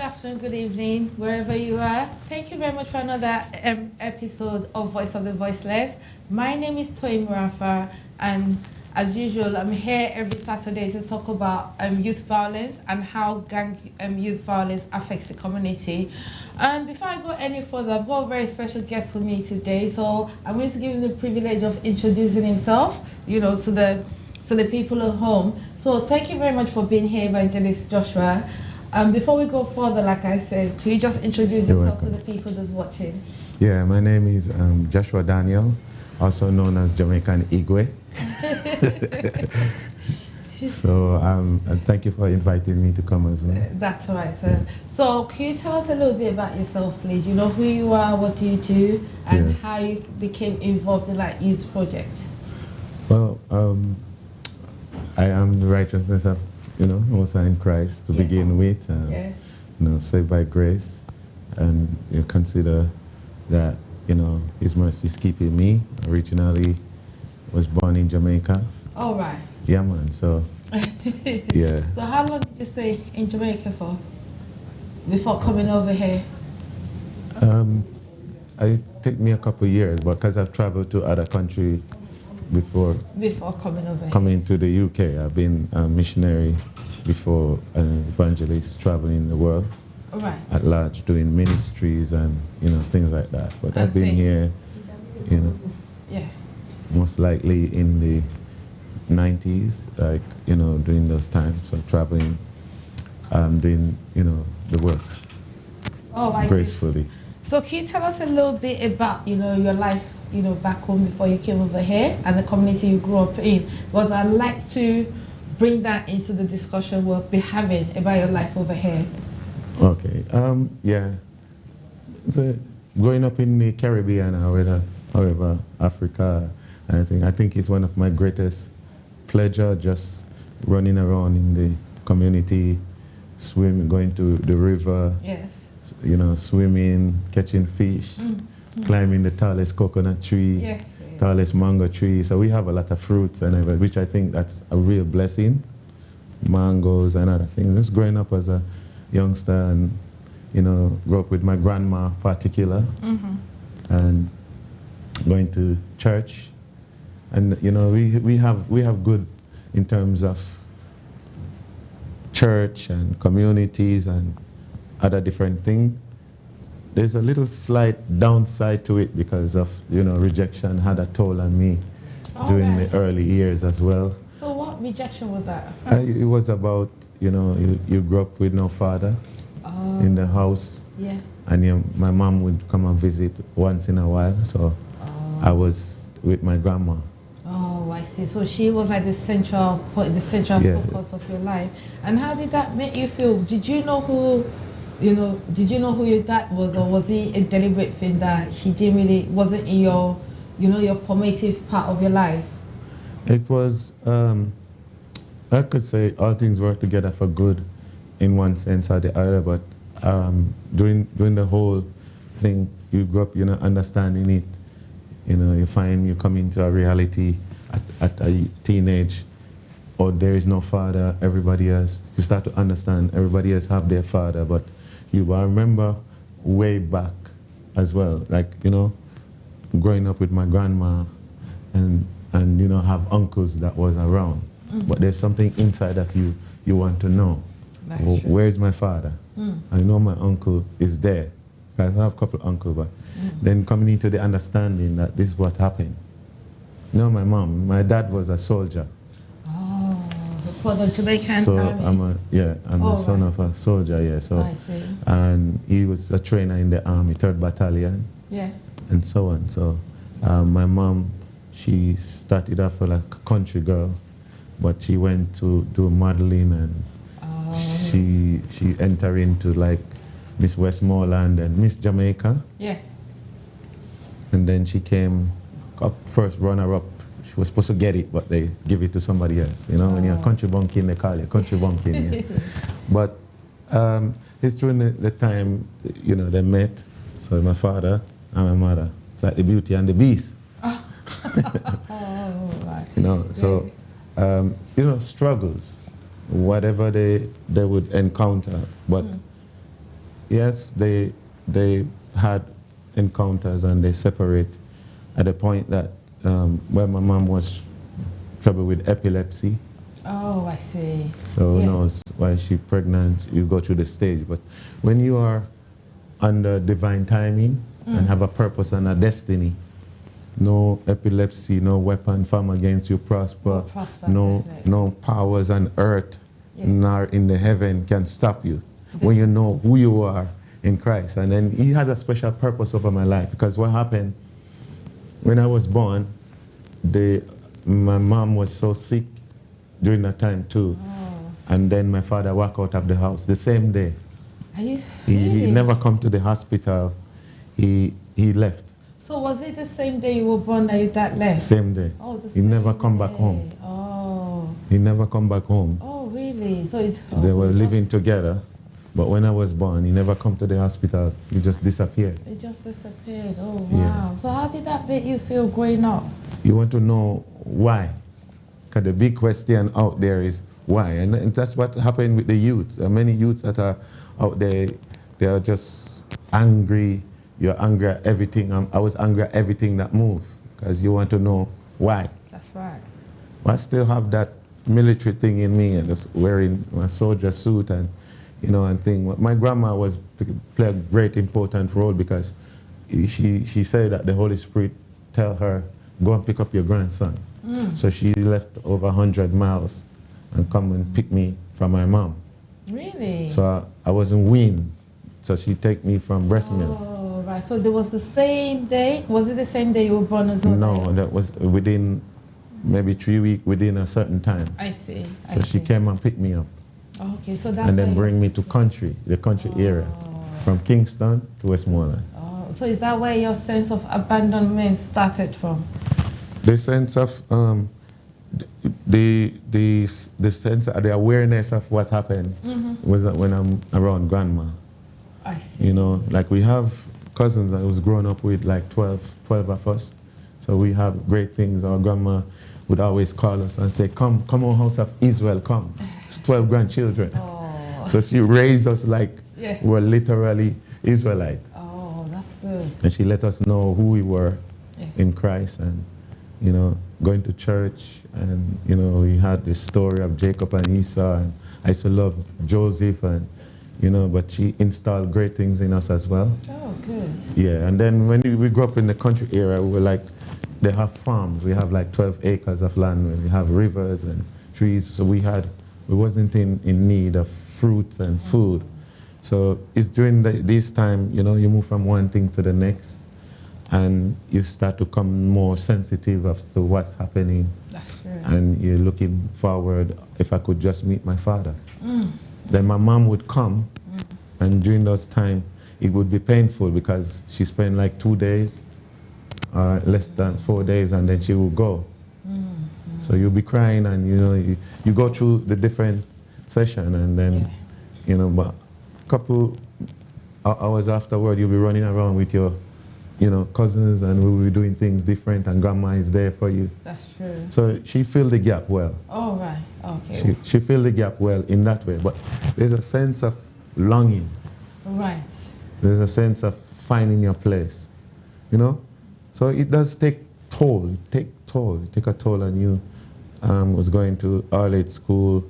afternoon, good evening, wherever you are. Thank you very much for another episode of Voice of the Voiceless. My name is Toy Murafa, and as usual, I'm here every Saturday to talk about youth violence and how gang youth violence affects the community. And before I go any further, I've got a very special guest with me today, so I'm going to give him the privilege of introducing himself, you know, to the people at home. So thank you very much for being here, Evangelist Joshua. Before we go further, like I said, could you just introduce yourself to the people that's watching? Yeah, my name is Joshua Daniel, also known as Jamaican Igwe. So thank you for inviting me to come as well. That's all right, sir. So can you tell us a little bit about yourself, please? You know, who you are, what do you do, and how you became involved in like youth projects? Well, I am the righteousness of, you know, Most High in Christ to begin with. You know, saved by grace, and you consider that, you know, His mercy is keeping me. Originally, was born in Jamaica. All right. Yeah, man. So, yeah. So how long did you stay in Jamaica for before coming over here? It took me a couple of years, but because I've traveled to other countries before coming over coming to the UK. I've been a missionary before, an evangelist traveling the world at large, doing ministries and, you know, things like that. But I've been here, you know, most likely in the 90s, like, you know, during those times, so traveling, doing, you know, the works gracefully. So can you tell us a little bit about, you know, your life, you know, back home before you came over here and the community you grew up in? Because I'd like to bring that into the discussion we'll be having about your life over here. Okay, yeah. So growing up in the Caribbean, however, Africa, I think it's one of my greatest pleasure, just running around in the community, swimming, going to the river, you know, swimming, catching fish, climbing the tallest coconut tree, tallest mango tree. So we have a lot of fruits and everything, which I think that's a real blessing. Mangoes and other things. Just growing up as a youngster and, you know, grew up with my grandma in particular, and going to church. And, you know, we have good in terms of church and communities and other different things. There's a little slight downside to it because of, you know, rejection had a toll on me during the early years as well. So what rejection was that? It was about, you know, you grew up with no father in the house. Yeah. And my mom would come and visit once in a while, so I was with my grandma. Oh, I see. So she was like the central point, the central focus of your life. And how did that make you feel? Did you know who, you know, did you know who your dad was, or was he a deliberate thing that he didn't really, wasn't in your, you know, your formative part of your life? It was, I could say all things work together for good in one sense or the other, but during the whole thing, you grew up, you know, understanding it. You know, you find you come into a reality at a teenage, or there is no father, everybody else. You start to understand everybody else have their father, but I remember way back as well, like, you know, growing up with my grandma and you know, have uncles that was around. But there's something inside of you want to know. Where's my father? I know my uncle is there. I have a couple of uncles, but then coming into the understanding that this is what happened. You know, my dad was a soldier. Oh, for the Jamaican army. I'm the son of a soldier, so. I see. And he was a trainer in the army, 3rd Battalion. Yeah. And so on. So my mom, she started off like a country girl, but she went to do modeling, and she entered into like Miss Westmoreland and Miss Jamaica. Yeah. And then she came up first runner-up. She was supposed to get it, but they give it to somebody else. You know, when you're a country bumpkin, they call you country bumpkin. Yeah. But it's during the time, you know, they met. So my father and my mother, it's like the Beauty and the Beast. You know, so you know, struggles, whatever they would encounter, but Yes, they had encounters and they separate at the point that where my mom was trouble with epilepsy. Oh, I see. So who knows why she's pregnant, you go through the stage. But when you are under divine timing and have a purpose and a destiny, no epilepsy, no weapon formed against you prosper, no powers on earth nor in the heaven can stop you. When you know who you are in Christ. And then he had a special purpose over my life, because what happened when I was born, my mom was so sick during that time too. And then my father walked out of the house the same day. He never come to the hospital. He left. So was it the same day you were born that your dad left? Same day. Oh, he never come back home. Oh. He never come back home. Oh, really? So they were living together, but when I was born, he never come to the hospital. He just disappeared. He just disappeared. Oh, wow. Yeah. So how did that make you feel growing up? You want to know why? Because the big question out there is why, and that's what happened with the youth. Many youths that are out there, they are just angry. You're angry at everything. I was angry at everything that moved, because you want to know why. That's right. I still have that military thing in me, and just wearing my soldier suit and, you know, and thing. My grandma was play a great important role, because she said that the Holy Spirit tell her, go and pick up your grandson. So she left over 100 miles and come and pick me from my mom. Really? So I wasn't weaned. So she take me from breast milk. Oh, right. So there was the same day? Was it the same day you were born as well? No, that was within maybe 3 weeks, within a certain time. I see. So she came and picked me up. Okay, so that's and then bring me to the country area, from Kingston to Westmoreland. Oh, so is that where your sense of abandonment started from? The sense of the sense of the awareness of what's happened was when I'm around grandma. I see. You know, like we have cousins I was growing up with, like 12 of us. So we have great things. Our grandma would always call us and say, come on, house of Israel, come. It's 12 grandchildren. Oh. So she raised us like we're literally Israelite. Oh, that's good. And she let us know who we were in Christ, and, you know, going to church. And, you know, we had the story of Jacob and Esau. And I used to love Joseph, and, you know, but she installed great things in us as well. Oh, good. Yeah, and then when we grew up in the country area, we were like, they have farms. We have like 12 acres of land where we have rivers and trees. So we wasn't in need of fruits and food. So it's during this time, you know, you move from one thing to the next, and you start to become more sensitive as to what's happening. That's true. And you're looking forward, if I could just meet my father. Then my mom would come, and during those times, it would be painful, because she spent like 2 days, less than 4 days, and then she would go. So you'll be crying, and, you know, you go through the different session, and then, you know, but a couple hours afterward, you'll be running around with your, you know, cousins, and we'll be doing things different, and grandma is there for you. That's true. So she filled the gap well. Oh, right. Okay. She filled the gap well in that way. But there's a sense of longing. Right. There's a sense of finding your place, you know? So it does take toll. It take a toll on you. Was going to all-age school,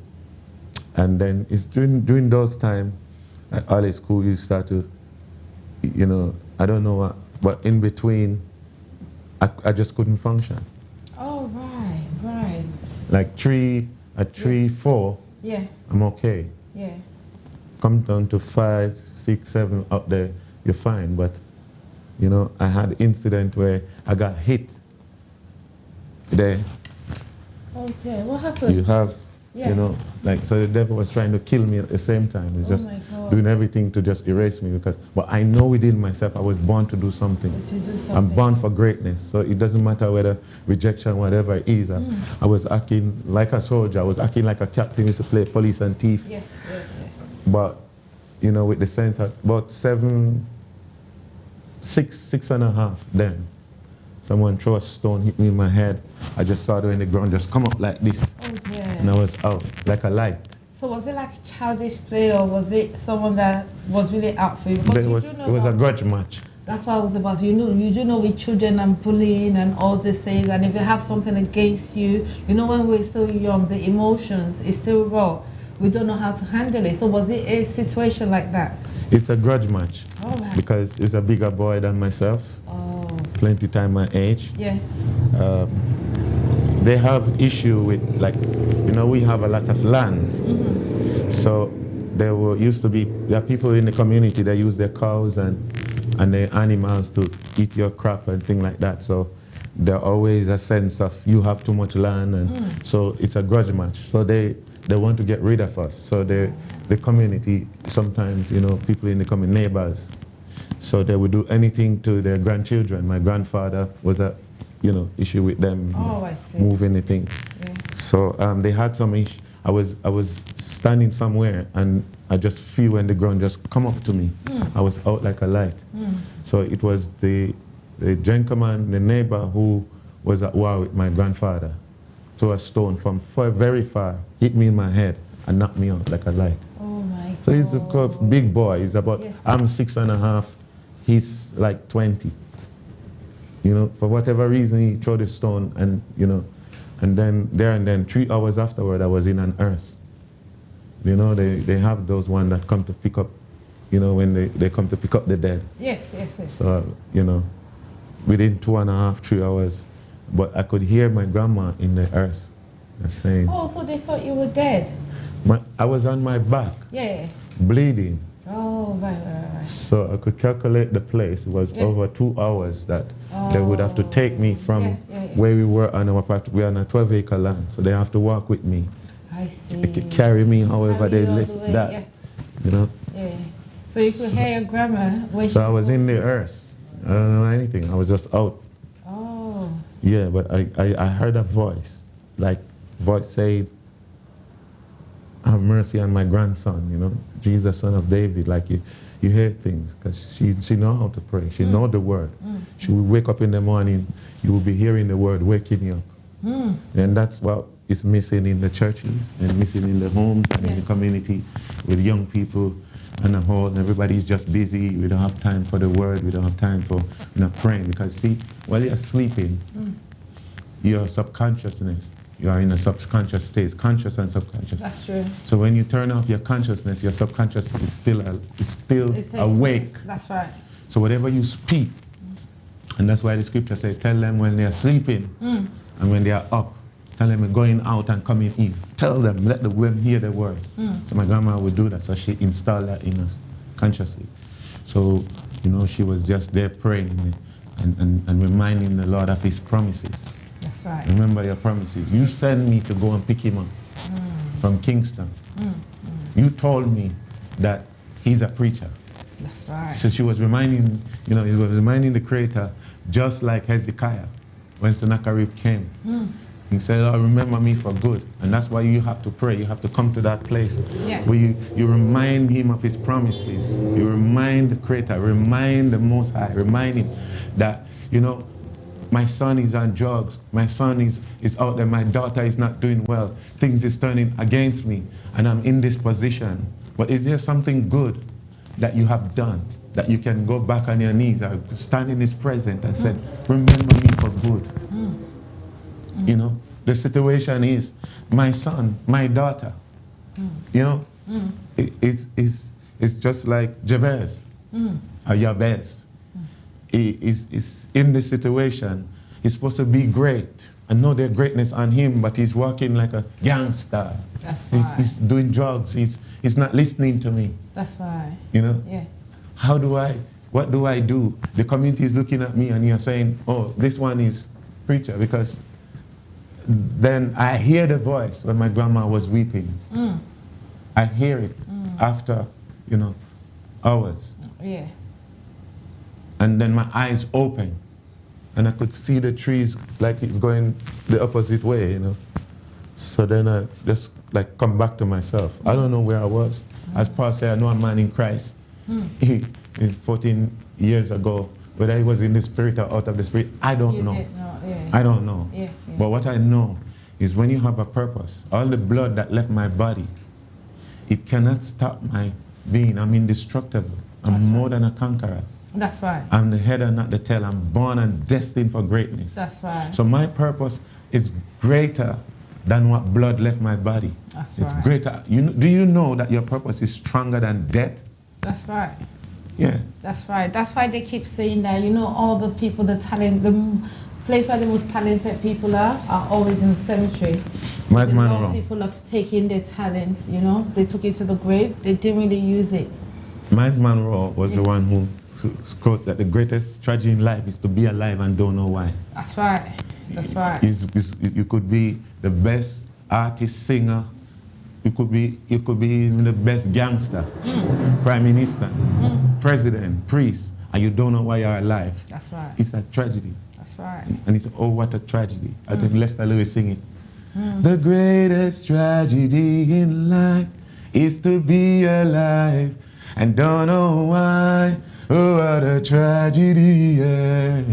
and then it's during those times at all-age school you start to, you know, I don't know what, but in between, I just couldn't function. Oh, right. Like at 3, 4, I'm okay. Yeah. Come down to 5, 6, 7 up there, you're fine. But, you know, I had an incident where I got hit there. Oh dear, what happened? You have, you know, like, so the devil was trying to kill me at the same time. He's just doing everything to just erase me, but I know within myself I was born to do something. I'm born for greatness. So it doesn't matter whether rejection, whatever it is. I was acting like a soldier. I was acting like a captain. Used to play police and thief. But, you know, with the sense of about 6.5 then. Someone threw a stone, hit me in my head. I just saw it in the ground, just come up like this. Oh dear. And I was out, like a light. So was it like childish play, or was it someone that was really out for you? Because It was a grudge match. That's what I was about. You do know with children and bullying and all these things, and if they have something against you, when we're still young, the emotions is still raw. We don't know how to handle it. So was it a situation like that? It's a grudge match. All right. Because he's a bigger boy than myself. Oh. Plenty time my age. Yeah. They have issue with, like, we have a lot of lands. Mm-hmm. So there are people in the community that use their cows and their animals to eat your crop and things like that. So there always a sense of you have too much land, and so it's a grudge match. So they want to get rid of us. So the community, sometimes, people in the community, neighbors, so they would do anything to their grandchildren. My grandfather was a issue with them. Oh, I see. Move anything. Yeah. So they had some issue. I was standing somewhere and I just feel when the ground just come up to me. I was out like a light. So it was the gentleman, the neighbor, who was at war with my grandfather. Threw a stone from very far, hit me in my head and knocked me out like a light. Oh my God. So he's a big boy. He's about, I'm 6.5, he's like 20. For whatever reason, he threw the stone, and and then 3 hours afterward, I was in an hearse. They have those ones that come to pick up, when they come to pick up the dead. Yes. So, within 2.5, 3 hours, but I could hear my grandma in the hearse saying. Oh, so they thought you were dead? I was on my back. Yeah. Bleeding. Oh, right. So I could calculate the place. It was over 2 hours that they would have to take me from where we were on our part. We're on a 12-acre land, so they have to walk with me. I see. They could carry me however they lift that. Yeah. So you could hear your grandma when she. So I was in the earth. I don't know anything. I was just out. Oh. Yeah, but I heard a voice, saying, "Have mercy on my grandson, Jesus, son of David." Like you hear things, because she know how to pray. She know the word. She will wake up in the morning, you will be hearing the word waking you up. And that's what is missing in the churches and missing in the homes and in the community with young people and the whole. And everybody's just busy. We don't have time for the word. We don't have time for praying, because see, while you're sleeping, your subconsciousness, you are in a subconscious state, conscious and subconscious. That's true. So when you turn off your consciousness, your subconscious is still awake. That's right. So whatever you speak, and that's why the scripture says, tell them when they are sleeping and when they are up. Tell them going out and coming in. Tell them, let them hear the word. So my grandma would do that, so she installed that in us consciously. So, she was just there praying and reminding the Lord of his promises. That's right. Remember your promises. You sent me to go and pick him up from Kingston. You told me that he's a preacher. That's right. So she was reminding, he was reminding the Creator, just like Hezekiah, when Sennacherib came. He said, "Oh, remember me for good." And that's why you have to pray. You have to come to that place where you remind him of his promises. You remind the Creator, remind the Most High, remind him that, my son is on drugs. My son is out there. My daughter is not doing well. Things is turning against me, and I'm in this position. But is there something good that you have done that you can go back on your knees or stand in his presence and say, "Remember me for good"? The situation is my son, my daughter. It's just like Jabez or Jabez. He is in this situation. He's supposed to be great. I know their greatness on him, but he's walking like a gangster. That's right. He's doing drugs. He's not listening to me. That's right. Yeah. What do I do? The community is looking at me and you're saying, "Oh, this one is preacher," because then I hear the voice when my grandma was weeping. I hear it after, hours. Yeah. And then my eyes open and I could see the trees like it's going the opposite way, So then I just come back to myself. I don't know where I was. As Paul said, I know a man in Christ. 14 years ago, whether he was in the spirit or out of the spirit, I don't know. I don't know. But what I know is when you have a purpose, all the blood that left my body it cannot stop my being. I'm indestructible. I'm more than a conqueror. That's right. I'm the head and not the tail. I'm born and destined for greatness. That's right. So my purpose is greater than what blood left my body. That's It's right. greater. Do you know that your purpose is stronger than death? That's right. Yeah. That's right. That's why they keep saying that, you know, all the people, the talent, the place where the most talented people are always in the cemetery. Miles A lot of Monroe. people have taken their talents, you know, they took it to the grave, they didn't really use it. Miles Monroe was the one who quote that the greatest tragedy in life is to be alive and don't know why. That's right. That's right. You could be the best artist, singer. You could be even the best gangster, prime minister, president, priest, and you don't know why you're alive. That's right. It's a tragedy. That's right. And it's, oh, what a tragedy. I think Lester Lewis sing it. The greatest tragedy in life is to be alive and don't know why. Oh, what a tragedy, yeah.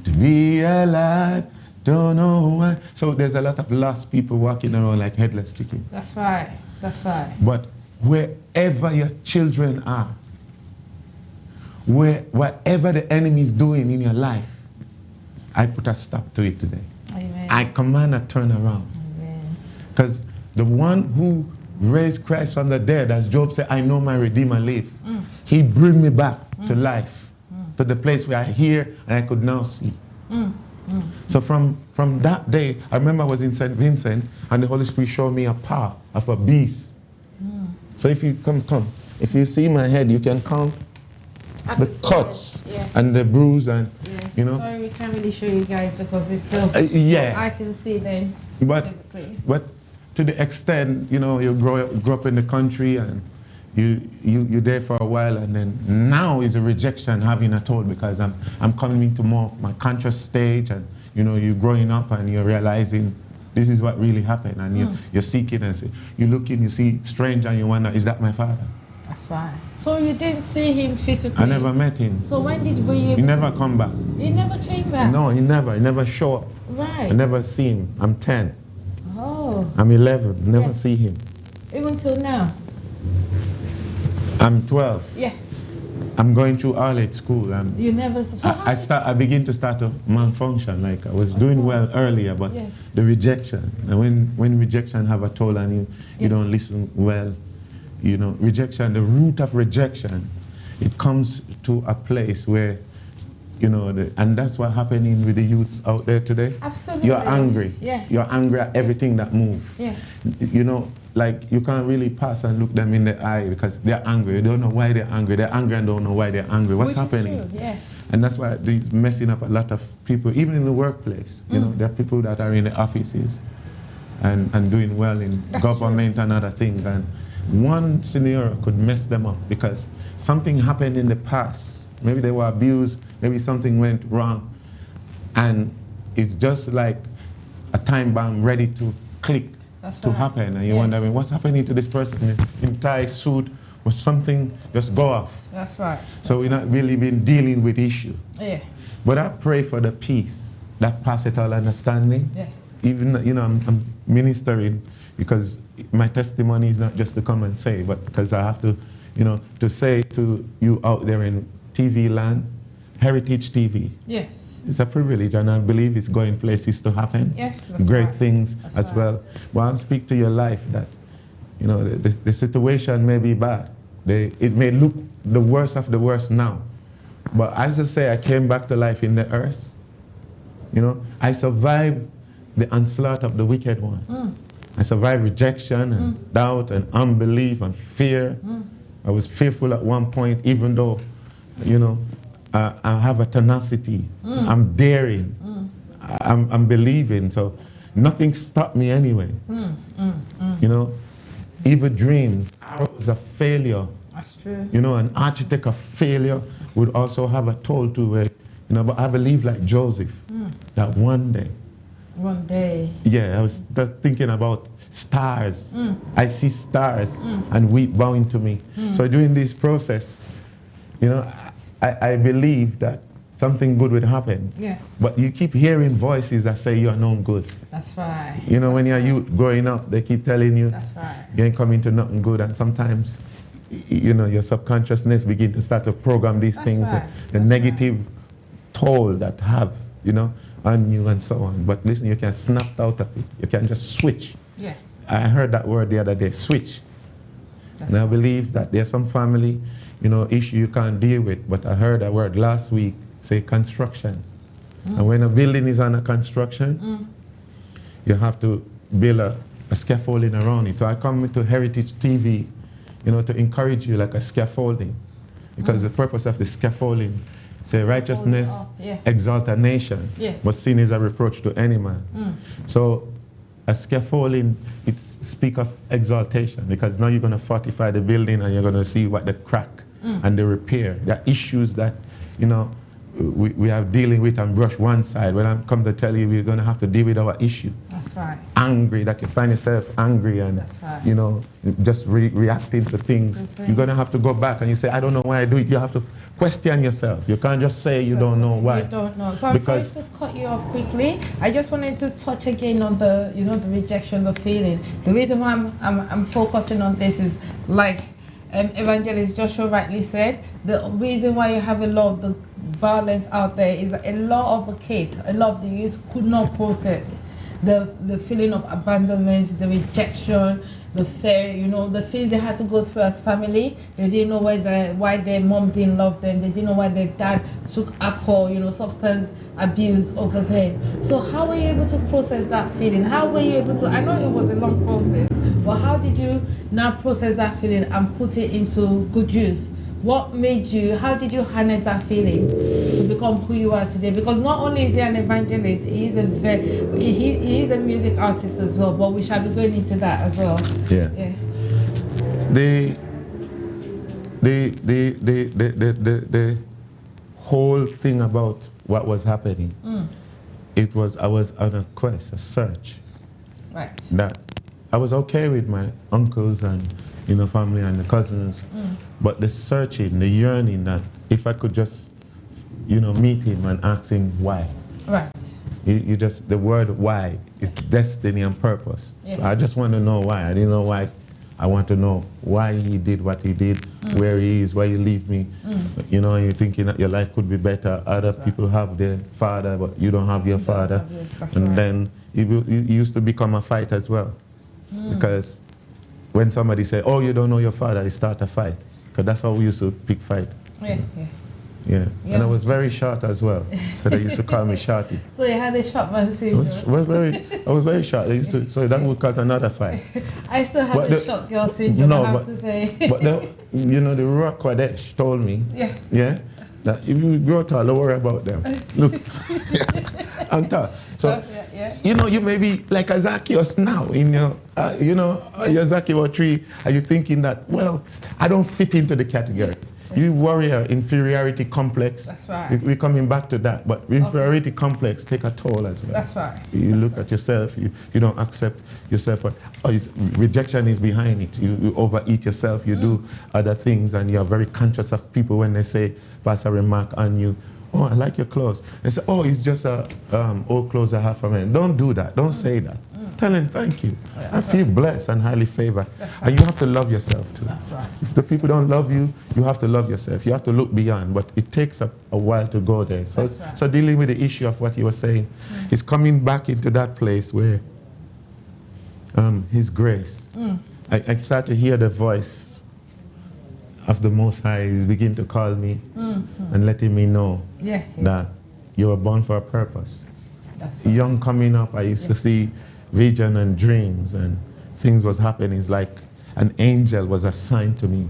To be alive, don't know why. So there's a lot of lost people walking around like headless chicken. That's right. That's right. But wherever your children are, whatever the enemy is doing in your life, I put a stop to it today. Amen. I command a turnaround. Amen. Because the one who raised Christ from the dead, as Job said, I know my Redeemer live. He bring me back to life, to the place where I hear and I could now see. So from that day, I remember I was in St. Vincent and the Holy Spirit showed me a paw of a beast. So if you come, if you see my head, you can count the cuts and the bruise and, you know. Sorry, we can't really show you guys because it's still, yeah. I can see them physically. But to the extent, you know, you grow up in the country and you're there for a while, and then now is a rejection having a toll because I'm coming into more of my conscious stage, and you know, you're growing up and you're realizing this is what really happened, and you're seeking and you look in, you see strange and you wonder, is that my father? That's right. So you didn't see him physically? I never met him. So when did you? He never come back. He never came back? No, he never show up. Right. I never see him. I'm 10. Oh. I'm 11, never see him. Even till now? I'm 12. Yeah. I'm going through all-age school. You never saw. I begin to start to malfunction. Like I was doing well earlier, but the rejection. And when rejection have a toll on you, you don't listen well. You know, rejection, the root of rejection, it comes to a place where, you know, and that's what's happening with the youths out there today. Absolutely. You're angry. Yeah. You're angry at everything that moves. Yeah. You know, like you can't really pass and look them in the eye because they're angry. You don't know why they're angry. They're angry and don't know why they're angry. What's happening? Is true. Yes. And that's why they're messing up a lot of people, even in the workplace. You know, there are people that are in the offices and doing well in government and other things. And one scenario could mess them up because something happened in the past. Maybe they were abused, maybe something went wrong. And it's just like a time bomb ready to click to happen. And you wonder, what's happening to this person in tie suit? Or something just go off. That's right. So we're not really been dealing with issue. Yeah. But I pray for the peace that passeth all understanding. Yeah. Even, you know, I'm ministering because my testimony is not just to come and say, but because I have to, you know, to say to you out there in TV land, HeritageTV. Yes. It's a privilege, and I believe it's going places to happen. Yes, that's great right. things That's as right. well. But I'll speak to your life that, you know, the situation may be bad. It may look the worst of the worst now. But as I say, I came back to life in the earth. You know, I survived the onslaught of the wicked one. I survived rejection and doubt and unbelief and fear. I was fearful at one point, even though, you know, I have a tenacity. I'm daring. I'm believing. So nothing stopped me anyway. You know, evil dreams, arrows of failure. That's true. You know, an architect of failure would also have a toll to it. You know, but I believe like Joseph, that one day. One day. Yeah, I was just thinking about stars. I see stars and weep bowing to me. So during this process, you know, I believe that something good will happen. Yeah. But you keep hearing voices that say you are no good. That's right. You know, when you're right. youth growing up, they keep telling you That's right. you ain't coming to nothing good, and sometimes, you know, your subconsciousness begin to start to program these That's things, right. the That's negative toll that have, you know, on you and so on. But listen, you can snap out of it. You can just switch. Yeah. I heard that word the other day, switch. That's And I right. believe that there's some family, you know, issue you can't deal with. But I heard a word last week, say construction. And when a building is under construction, you have to build a scaffolding around it. So I come to HeritageTV, you know, to encourage you like a scaffolding. Because the purpose of the scaffolding, say righteousness, yeah. exalt a nation, Yes. but sin is a reproach to any man. So a scaffolding, it speaks of exaltation, because now you're going to fortify the building and you're going to see what the crack and the repair. There are issues that, you know, we are dealing with and brush one side. When I come to tell you, we're going to have to deal with our issue. That's right. Angry, that you find yourself angry and, That's right. you know, just reacting to things. You're going to have to go back and you say, I don't know why I do it. You have to question yourself. You can't just say you don't know why. You don't know. So I'm sorry to cut you off quickly. I just wanted to touch again on the, you know, the rejection, the feeling. The reason why I'm focusing on this is, like Evangelist Joshua rightly said, the reason why you have a lot of the violence out there is that a lot of the kids, a lot of the youth could not process the feeling of abandonment, the rejection, the fear, you know, the things they had to go through as family. They didn't know why their mom didn't love them. They didn't know why their dad took alcohol, you know, substance abuse over them. So how were you able to process that feeling? How were you able to, I know it was a long process, but how did you now process that feeling and put it into good use? What made you, how did you harness that feeling to become who you are today? Because not only is he an evangelist, he is he is a music artist as well, but we shall be going into that as well. Yeah. Yeah. The whole thing about what was happening, I was on a quest, a search. Right. That I was okay with my uncles and, you know, family and the cousins, but the searching, the yearning that if I could just, you know, meet him and ask him why. Right. You just, the word why, it's destiny and purpose. Yes. So I just want to know why. I didn't know why. I want to know why he did what he did, where he is, why you leave me. You know, you're thinking that your life could be better. Other people have their father, but you don't have your father. And then it used to become a fight as well. Because when somebody say, oh, you don't know your father, you start a fight. Because that's how we used to pick fight. Yeah, yeah. Yeah. And I was very short as well. So they used to call me Shorty. So you had a short man syndrome. I was very short. They used to, so that would cause another fight. I still have a short girl syndrome, I have to say. But you know, the Rock Kodesh told me, that if you grow tall, don't worry about them. Look, I'm tall. So, you know, you may be like a Zacchaeus now in your, you know, your Zacchaeus tree. Are you thinking that, well, I don't fit into the category? You warrior inferiority complex. That's right. We're coming back to that, but inferiority complex take a toll as well. That's right. You look at yourself, you don't accept yourself. Rejection is behind it. You overeat yourself, you do other things, and you're very conscious of people when they say, pass a remark on you. Oh, I like your clothes. They say, oh, it's just old clothes I have for men. Don't do that. Don't say that. Tell him thank you. I feel blessed and highly favored. And you have to love yourself too. That's right. If the people don't love you, you have to love yourself. You have to look beyond, but it takes a while to go there. So, so dealing with the issue of what you were saying, is coming back into that place where His grace. I start to hear the voice of the Most High. He begin to call me and letting me know that you were born for a purpose. That's right. Young coming up, I used to see vision and dreams and things was happening. It's like an angel was assigned to me.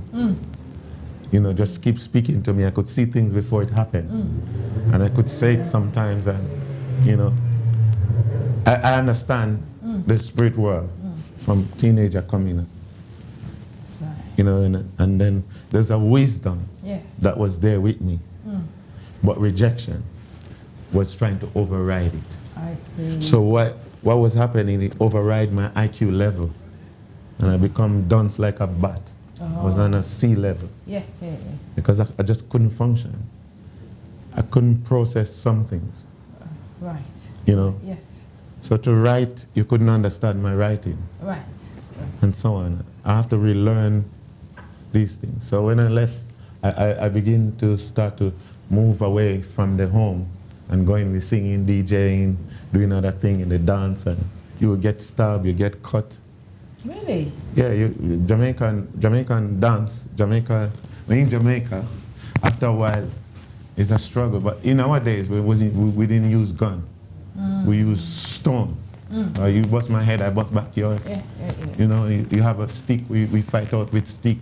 You know, just keep speaking to me. I could see things before it happened. And I could say it sometimes, and, you know, I understand the spirit world from teenager coming up. That's right. You know, and then there's a wisdom that was there with me. But rejection was trying to override it. I see. So what was happening, it override my IQ level. And I become dunce like a bat. I was on a C level. Because I just couldn't function. I couldn't process some things. Right. You know? Yes. So to write, you couldn't understand my writing. Right. And so on. I have to relearn these things. So when I left, I begin to start to move away from the home and going with singing, DJing, doing other thing in the dance, and you will get stabbed, you get cut. Really? Yeah, Jamaican dance, when in Jamaica, after a while, it's a struggle. But in our days, we didn't use gun. We used stone. You bust my head, I bust back yours. Yeah. You know, you have a stick, we fight out with stick,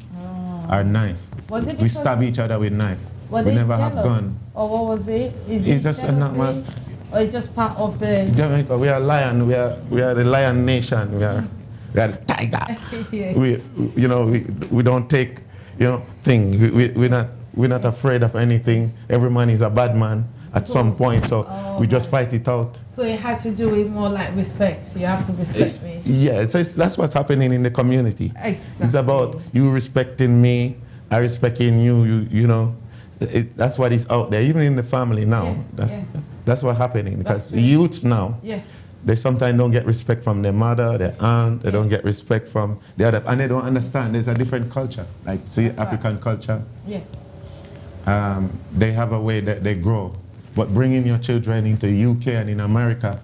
or knife. Was it we stab each other with knife. We never have gun. Or what was it? It's just jealousy? Or it's just part of the... Jamaica, we are lion, we are the lion nation, we are the tiger. Yeah. We don't take, thing. We're not afraid of anything. Every man is a bad man at some point, so we just fight it out. So it had to do with more like respect. So you have to respect me. Yeah, that's what's happening in the community. Exactly. It's about you respecting me, I respecting you. You know, that's what is out there. Even in the family now, that's what's happening. Because youths now, they sometimes don't get respect from their mother, their aunt. They don't get respect from the other, and they don't understand. There's a different culture, like African culture. Yeah. They have a way that they grow. But bringing your children into the UK and in America,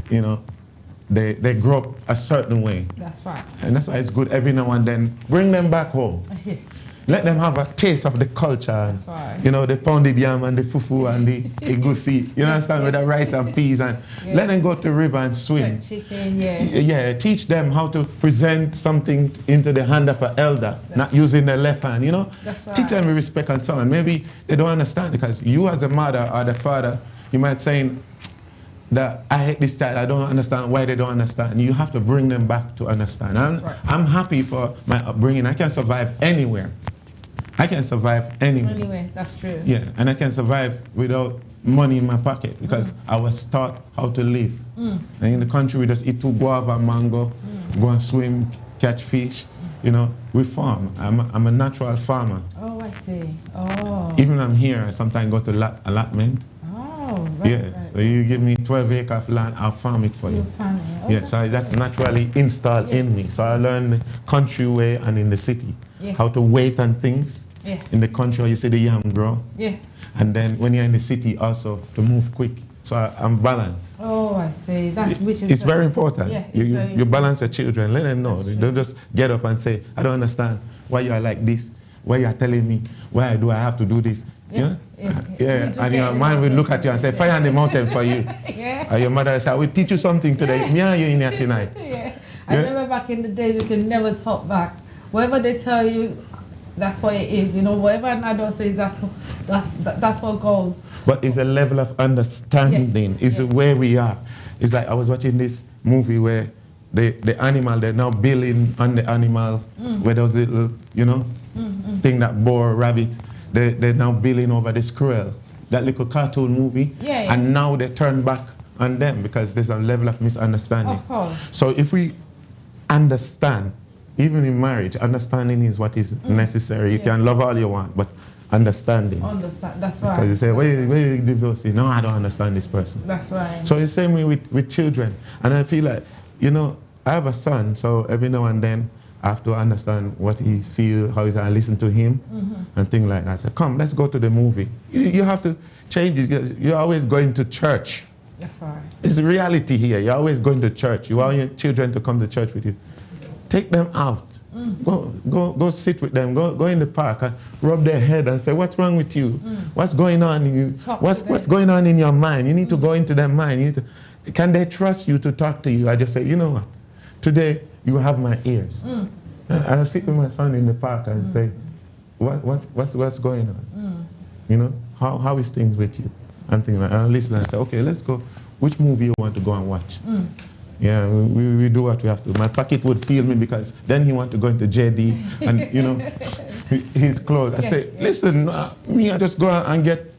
they grow up a certain way. That's right. And that's why it's good every now and then, bring them back home. Yes. Let them have a taste of the culture. That's right. The pounded yam and the fufu and the egusi, understand, with the rice and peas. And let them go to the river and swim. Chicken, Yeah, teach them how to present something into the hand of an elder, not using their left hand, That's right. Teach them with respect and so on. Maybe they don't understand because you as a mother or the father, you might say that I hate this child, I don't understand why they don't understand. You have to bring them back to understand. I'm happy for my upbringing. I can survive anywhere. I can survive anywhere. Anyway, that's true. Yeah, and I can survive without money in my pocket because I was taught how to live. And in the country, we just eat two guava, mango, go and swim, catch fish. We farm. I'm a natural farmer. Oh, I see. Oh. Even I'm here, I sometimes go to allotment. Oh, right. Yeah, right. So you give me 12 acres of land, I'll farm it for you. Farm it. Oh, yeah, so that's naturally installed in me. So I learned the country way and in the city. How to wait on things. In the country, you see the yam grow. Yeah. And then when you're in the city, also to move quick. So I'm balanced. Oh, I see. It's very important. Yeah, you balance your children. Let them know. Don't just get up and say, I don't understand why you are like this. Why you are telling me why do I have to do this? Yeah. And your mind will look at you and say, fire on the mountain for you. And your mother will say, I will teach you something today. Me and you in here tonight. I remember back in the days, you can never talk back. Whatever they tell you, that's what it is. Whatever an adult says, that's what goes. But it's a level of understanding. It's where we are. It's like I was watching this movie where the animal, they're now building on the animal, where those little, thing that bore rabbit, they're now building over the squirrel. That little cartoon movie. And now they turn back on them because there's a level of misunderstanding. Of course. So if we understand, even in marriage, understanding is what is necessary. You can love all you want, but understanding. Understand, that's right. Because you say, where you divorce? No, I don't understand this person. That's right. So it's the same way with children. And I feel like, I have a son, so every now and then I have to understand what he feels, how I listen to him, and things like that. So come, let's go to the movie. You have to change it because you're always going to church. That's right. It's the reality here. You're always going to church. You want your children to come to church with you. Take them out. Go sit with them. Go in the park and rub their head and say, what's wrong with you? What's going on in you? What's going on in your mind? You need to go into their mind. Can they trust you to talk to you? I just say, you know what? Today you have my ears. And I sit with my son in the park and say, what's going on? How is things with you? And things like that. I listen and say, okay, let's go. Which movie you want to go and watch? Yeah, we do what we have to. My pocket would feel me because then he want to go into JD and, his clothes. I say, listen, me, I just go and get,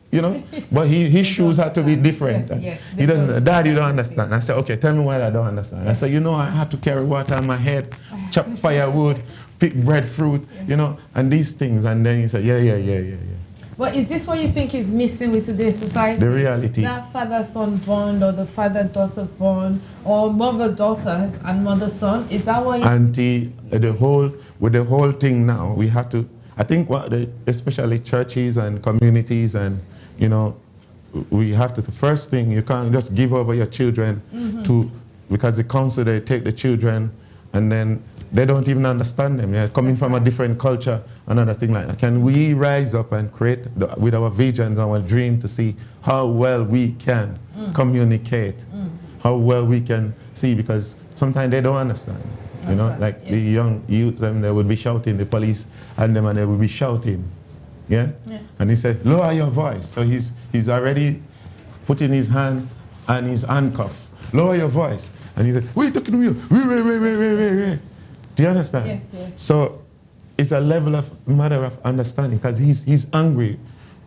but his shoes have to be different. He doesn't, Dad, you don't understand. I say, okay, tell me why I don't understand. I say, I have to carry water on my head, chop firewood, pick breadfruit, and these things. And then he said, yeah. But is this what you think is missing with today's society? The reality. That father-son bond, or the father-daughter bond, or mother-daughter and mother-son. Is that what you... Auntie, with the whole thing now, we have to, I think especially churches and communities and, you know, we have to, the first thing, you can't just give over your children to, because the council, they take the children and then they don't even understand them. They're coming from a different culture, another thing like that. Can we rise up and create, with our visions, our dream, to see how well we can communicate, how well we can see, because sometimes they don't understand. You know, right. like the young youth, they would be shouting, the police and them, and they would be shouting. Yeah? Yes. And he said, lower your voice. So he's already putting his hand on his handcuff. Lower your voice. And he said, what are you talking to me? Wait. Do you understand? Yes, yes. So it's a matter of understanding, because he's angry.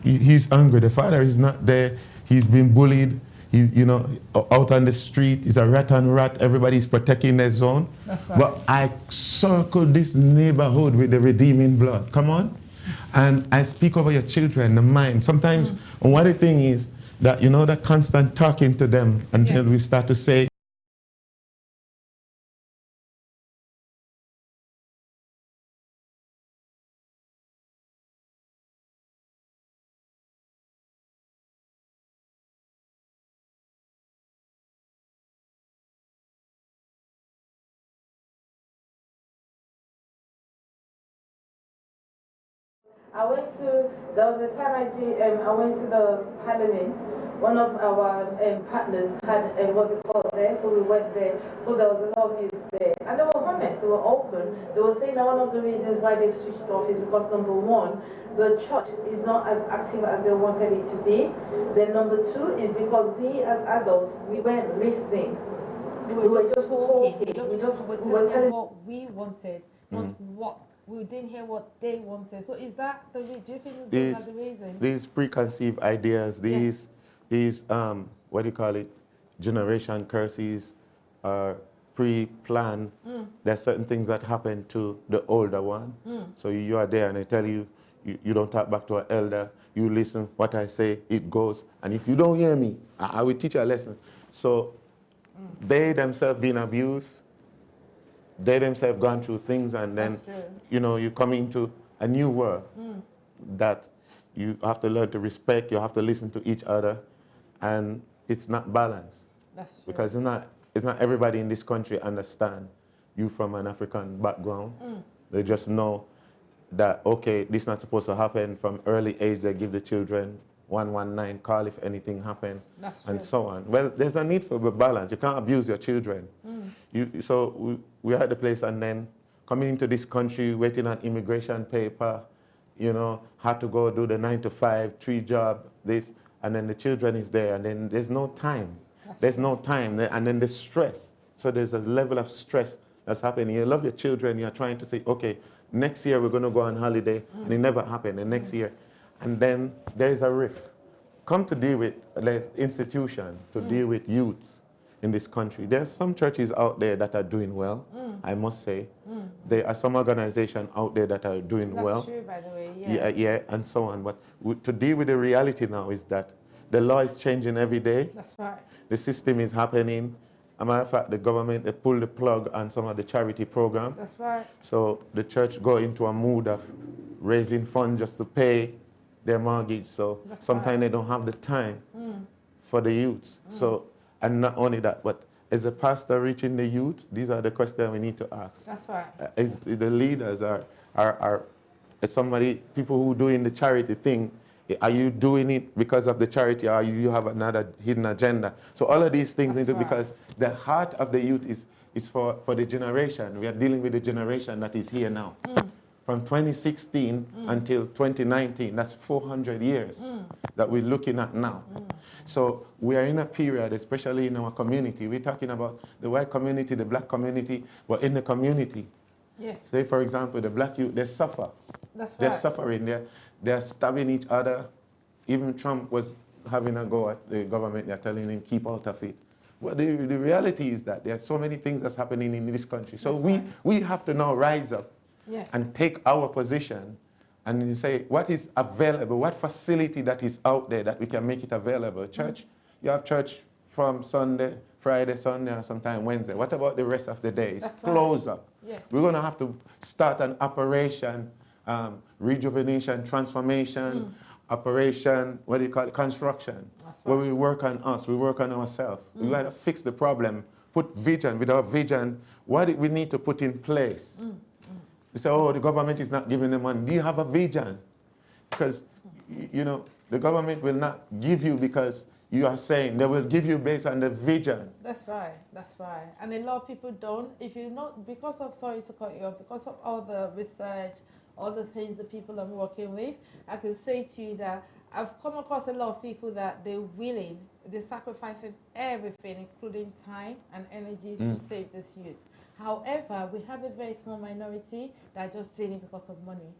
He's angry. The father is not there. He's been bullied. He's, you know, out on the street. He's a rat and rat. Everybody's protecting their zone. That's right. But I circle this neighborhood with the redeeming blood. Come on. And I speak over your children, the mind. Sometimes, one of the things is that, you know, that constant talking to them until we start to say, There was a time I went to the parliament. One of our partners was a court there, so we went there. So there was a lot of youths there. And they were honest, they were open. They were saying that one of the reasons why they've switched off is because, number one, the church is not as active as they wanted it to be. Then number two is because we as adults, we weren't listening. We were just talking. We were telling what we wanted, not what. We didn't hear what they wanted. So is that do you think those are the reasons? These preconceived ideas, these what do you call it, generation curses, are pre-planned. There's certain things that happen to the older one. So you are there and they tell you, you don't talk back to an elder, you listen, what I say, it goes. And if you don't hear me, I will teach you a lesson. So they themselves being abused, they themselves gone through things, and then, you know, you come into a new world that you have to learn to respect, you have to listen to each other, and it's not balanced. That's true. Because it's not everybody in this country understand you from an African background. They just know that, okay, this is not supposed to happen. From early age, they give the children 119 call if anything happen, and so on. Well, there's a need for a balance. You can't abuse your children. So we are at the place, and then coming into this country, waiting on immigration paper, you know, had to go do the 9 to 5, 3 job, this, and then the children is there, and then there's no time. There's no time, and then the stress. So there's a level of stress that's happening. You love your children, you're trying to say, okay, next year we're going to go on holiday, and it never happened, and next year. And then there's a rift. Come to deal with the institution, to deal with youths in this country. There's some churches out there that are doing well, I must say. There are some organizations out there that are doing well. That's true, by the way, yeah, and so on. But to deal with the reality now is that the law is changing every day. That's right. The system is happening. As a matter of fact, the government, they pull the plug on some of the charity programs. That's right. So the church go into a mood of raising funds just to pay their mortgage. So sometimes they don't have the time for the youth. So, and not only that, but is the pastor reaching the youth? These are the questions we need to ask. That's right. Is the leaders are somebody, people who doing the charity thing, are you doing it because of the charity, or you have another hidden agenda? So all of these things because the heart of the youth is for the generation. We are dealing with the generation that is here now. From 2016 until 2019, that's 400 years that we're looking at now. So we are in a period, especially in our community, we're talking about the white community, the black community, but in the community. Yeah. Say, for example, the black youth, they suffer. That's right. They're suffering, they're stabbing each other. Even Trump was having a go at the government, they're telling him, keep out of it. Well, the reality is that there are so many things that's happening in this country. So we have to now rise up and take our position And you say, what is available? What facility that is out there that we can make it available? Church, you have church from Sunday, Friday, Sunday, or sometime Wednesday. What about the rest of the days? That's Close right. up. Yes. We're going to have to start an operation, rejuvenation, transformation, operation, what do you call it, construction, where we work on us, we work on ourselves. We got to fix the problem, put vision. Without vision, what do we need to put in place? You say, oh, the government is not giving them money. Do you have a vision? Because, you know, the government will not give you because you are saying. They will give you based on the vision. That's right, that's right. And a lot of people don't, if you know, because of, sorry to cut you off, because of all the research, all the things that people I'm working with, I can say to you that I've come across a lot of people that they're willing, they're sacrificing everything, including time and energy to save this youth. However, we have a very small minority that are just doing it because of money,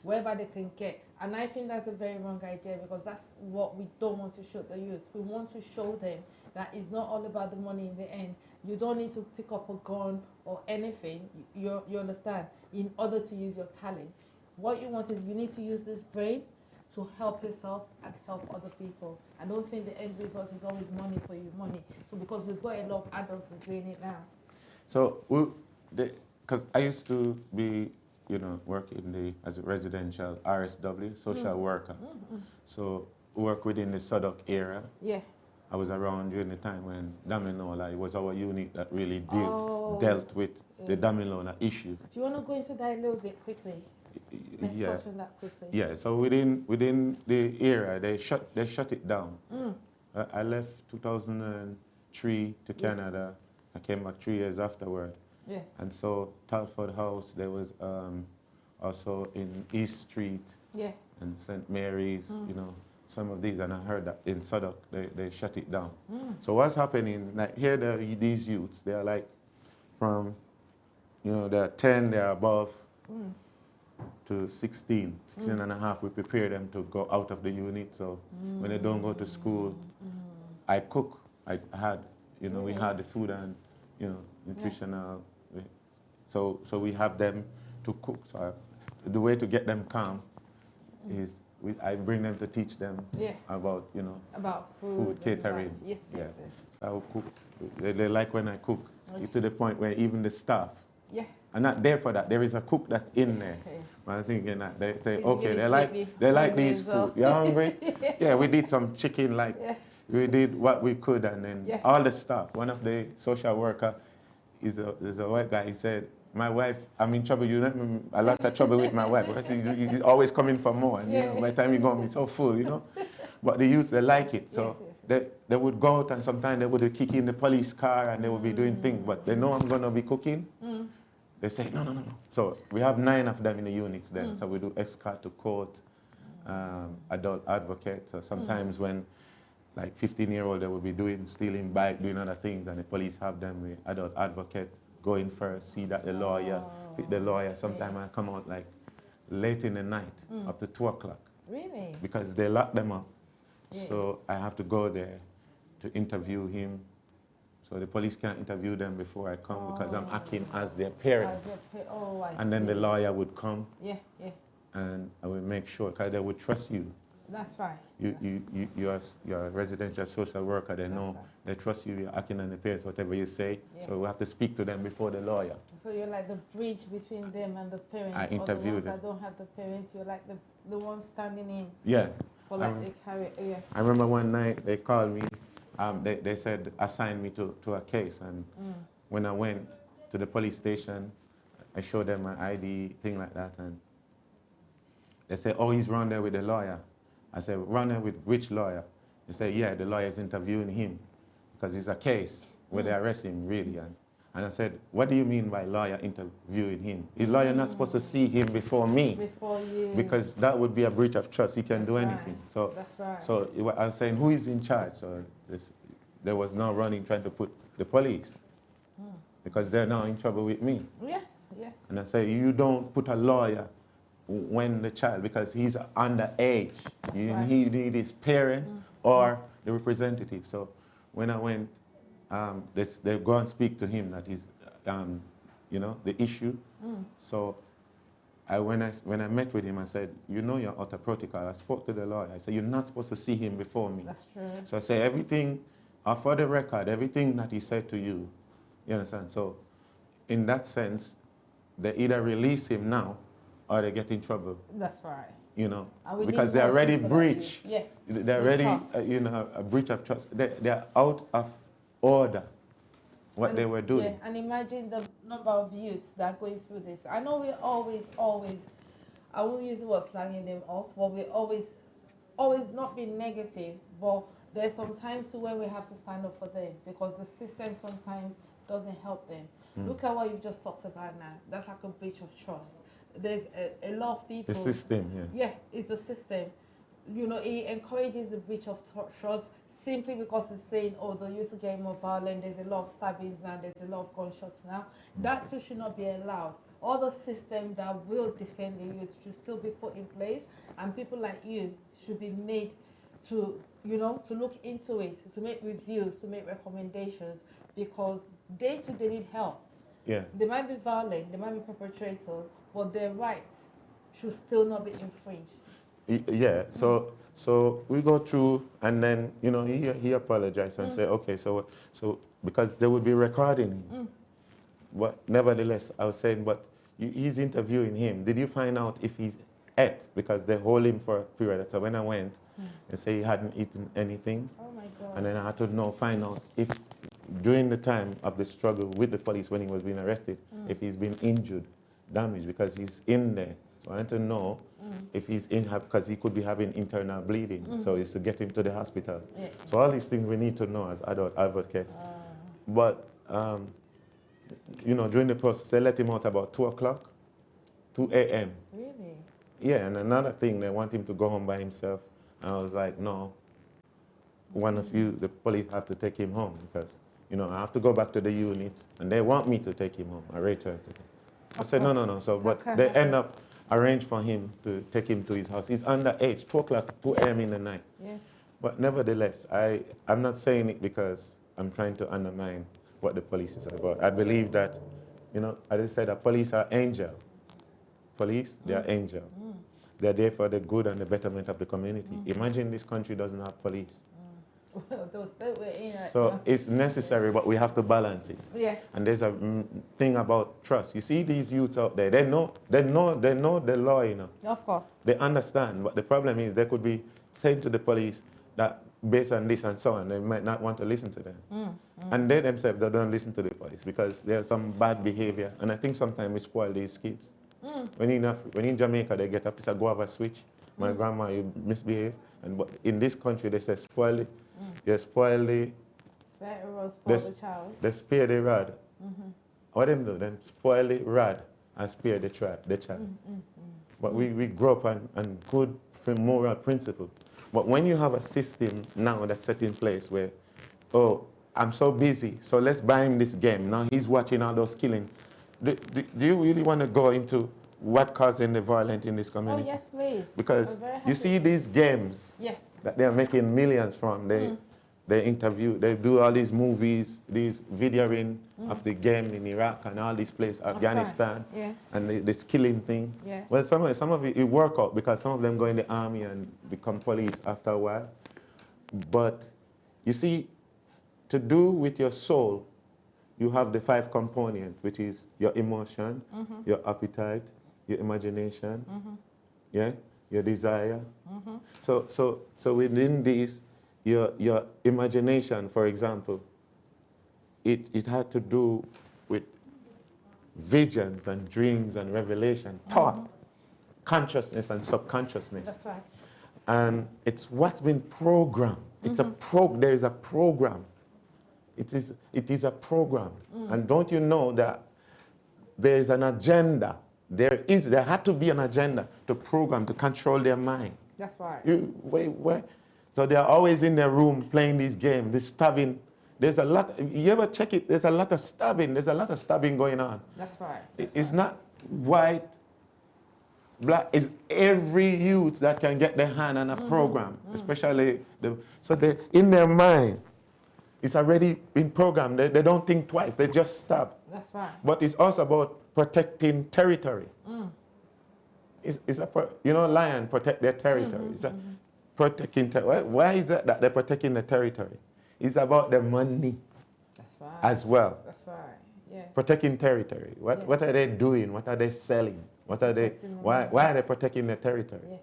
wherever they can get. And I think that's a very wrong idea, because that's what we don't want to show the youth. We want to show them that it's not all about the money in the end. You don't need to pick up a gun or anything, you understand, in order to use your talent. What you want is you need to use this brain to help yourself and help other people. I don't think the end result is always money for you, money. So because we've got a lot of adults that are doing it now. So, because I used to be, you know, work as a residential RSW, social worker. So, work within the Suddock area. Yeah. I was around during the time when Daminola, it was our unit that really dealt with the Daminola issue. Do you want to go into that a little bit quickly? Let's touch on that quickly. Yeah, so within the area, they shut it down. I left 2003 to Canada. I came back 3 years afterward. Yeah. And so Talford House, there was also in East Street and St. Mary's, you know, some of these, and I heard that in Suddock, they shut it down. So what's happening, like here, these youths, they're like from, you know, they're 10, they're above, to 16 and a half. We prepare them to go out of the unit, so when they don't go to school, I cook. I had, you know, we had the food and, you know, nutritional. So we have them to cook. So the way to get them calm is I bring them to teach them about, you know, about food catering. Yes. I will cook. They like when I cook, to the point where even the staff, I'm not there for that. There is a cook that's in there. I'm thinking that they say, okay, they like these food. You're hungry? Yeah, we did some chicken, we did what we could, and then all the stuff. One of the social worker is a white guy. He said, my wife, I'm in trouble. You know, a lot of trouble with my wife. Because he's always coming for more. And you know, by the time you're going to be so full, you know. But the youth, they like it. So they would go out, and sometimes they would kick in the police car, and they would be doing things. But they know I'm going to be cooking. They say, no. So we have 9 of them in the units then. So we do escort to court, adult advocate. So sometimes when like 15-year-old, they will be stealing bike, doing other things, and the police have them with adult advocate, go in first, see that the lawyer, with the lawyer. Sometimes I come out like late in the night, up to 2 o'clock. Really? Because they lock them up. So I have to go there to interview him. So the police can't interview them before I come because I'm acting as their parents. And then the lawyer would come. And I will make sure, because they would trust you. That's right. You're a residential social worker. They know, they trust you. You're acting on the parents, whatever you say. So we have to speak to them before the lawyer. So you're like the bridge between them and the parents. I interview them. That don't have the parents. You're like the one standing in. Yeah. For like they carry. Yeah. I remember one night they called me. They said assign me to a case, and when I went to the police station, I showed them my ID, thing like that, and they said, oh, he's run there with the lawyer. I said, run there with which lawyer? They said, yeah, the lawyer's interviewing him because it's a case where they arrest him, really. And I said, what do you mean by lawyer interviewing him? The lawyer not supposed to see him before me. Before you. Because that would be a breach of trust. He can do anything. So, so I was saying, who is in charge? So there was no running trying to put the police because they're now in trouble with me. Yes. And I say, you don't put a lawyer when the child, because he's underage. He need his parents or the representative. So when I went, they go and speak to him that is, you know, the issue. So when I met with him, I said, you know you're out of protocol. I spoke to the lawyer. I said, you're not supposed to see him before me. That's true. So I say everything, for the record, everything that he said to you, you understand? So in that sense, they either release him now or they get in trouble. That's right. You know, And we because need they more already people like breach. you. Yeah. They're We already, trust. you know, a breach of trust. They're out of order, what they were doing. Yeah, and imagine the number of youths that are going through this. I know we always, I won't use the word slagging them off, but we always not being negative, but there's some times too when we have to stand up for them because the system sometimes doesn't help them. Look at what you just talked about now. That's like a breach of trust. There's a lot of people. The system, yeah. Yeah, it's the system. You know, it encourages the breach of trust simply because it's saying, oh, the youth are getting more violent, there's a lot of stabbings now, there's a lot of gunshots now. That too should not be allowed. All the systems that will defend the youth should still be put in place, and people like you should be made to, you know, to look into it, to make reviews, to make recommendations, because they too, they need help. Yeah. They might be violent, they might be perpetrators, but their rights should still not be infringed. Yeah, so we go through, and then, you know, he apologized and said, okay, so because they would be recording him. But nevertheless, I was saying, but he's interviewing him. Did you find out if he's ate? Because they hold him for a period. So when I went, they say he hadn't eaten anything. Oh my God. And then I had to find out if during the time of the struggle with the police when he was being arrested, if he's been injured, damaged, because he's in there. So I want to know if he's in, because he could be having internal bleeding. So it's to get him to the hospital. Yeah. So all these things we need to know as adult advocates. But, you know, during the process, they let him out about 2 o'clock, 2 a.m. Really? Yeah, and another thing, they want him to go home by himself. And I was like, no, one of you, the police have to take him home because, you know, I have to go back to the unit and they want me to take him home. I reiterated it. I said, no. So, but they end up arrange for him to take him to his house. He's underage, 2 o'clock, 2 a.m. in the night. Yes. But nevertheless, I'm not saying it because I'm trying to undermine what the police is about. I believe that, you know, as I said, the police are angel. Police, they are angel. They're there for the good and the betterment of the community. Imagine this country doesn't have police. Well, those that we're in right So now. it's necessary, but we have to balance it. Yeah. And there's a thing about trust. You see these youths out there, they know the law, you know. Of course. They understand, but the problem is they could be saying to the police that based on this and so on, they might not want to listen to them. And they themselves, they don't listen to the police because there's some bad behavior. And I think sometimes we spoil these kids. When in Jamaica, they get up, it's a go have a switch. My grandma, you misbehave. But in this country, they say spoil it. They spoil the... Spare the rod, spoil the child. They spare the rod. What them do? Them spoil the rod and spare the child. But we grow up on good moral principle. But when you have a system now that's set in place where, oh, I'm so busy, so let's buy him this game. Now he's watching all those killing. Do you really want to go into what causing the violence in this community? Oh, yes, please. Because you see these games that they are making millions from. They interview, they do all these movies, these videoing of the game in Iraq and all these places, Afghanistan, and this killing thing. Yes. Well, some of it work out because some of them go in the army and become police after a while. But you see, to do with your soul, you have the 5 components, which is your emotion, your appetite, your imagination, your desire. So within these, your imagination, for example, it had to do with visions and dreams and revelation, thought, consciousness and subconsciousness. That's right. And it's what's been programmed. It's there is a program. It is a program. And don't you know that there is an agenda? There had to be an agenda to program, to control their mind. That's right. So they are always in their room playing these games, this stabbing. There's a lot, you ever check it? There's a lot of stabbing. There's a lot of stabbing going on. That's right. It's not white, black. It's every youth that can get their hand on a program, especially in their mind. It's already been programmed. They don't think twice. They just stab. That's right. But it's also about protecting territory. you know, lion protect their territory. It's a protecting why is that they're protecting the territory? It's about the money. That's right. As well. That's right. Yes. Protecting territory. What are they doing? What are they selling? What are they? Why are they protecting their territory? Yes.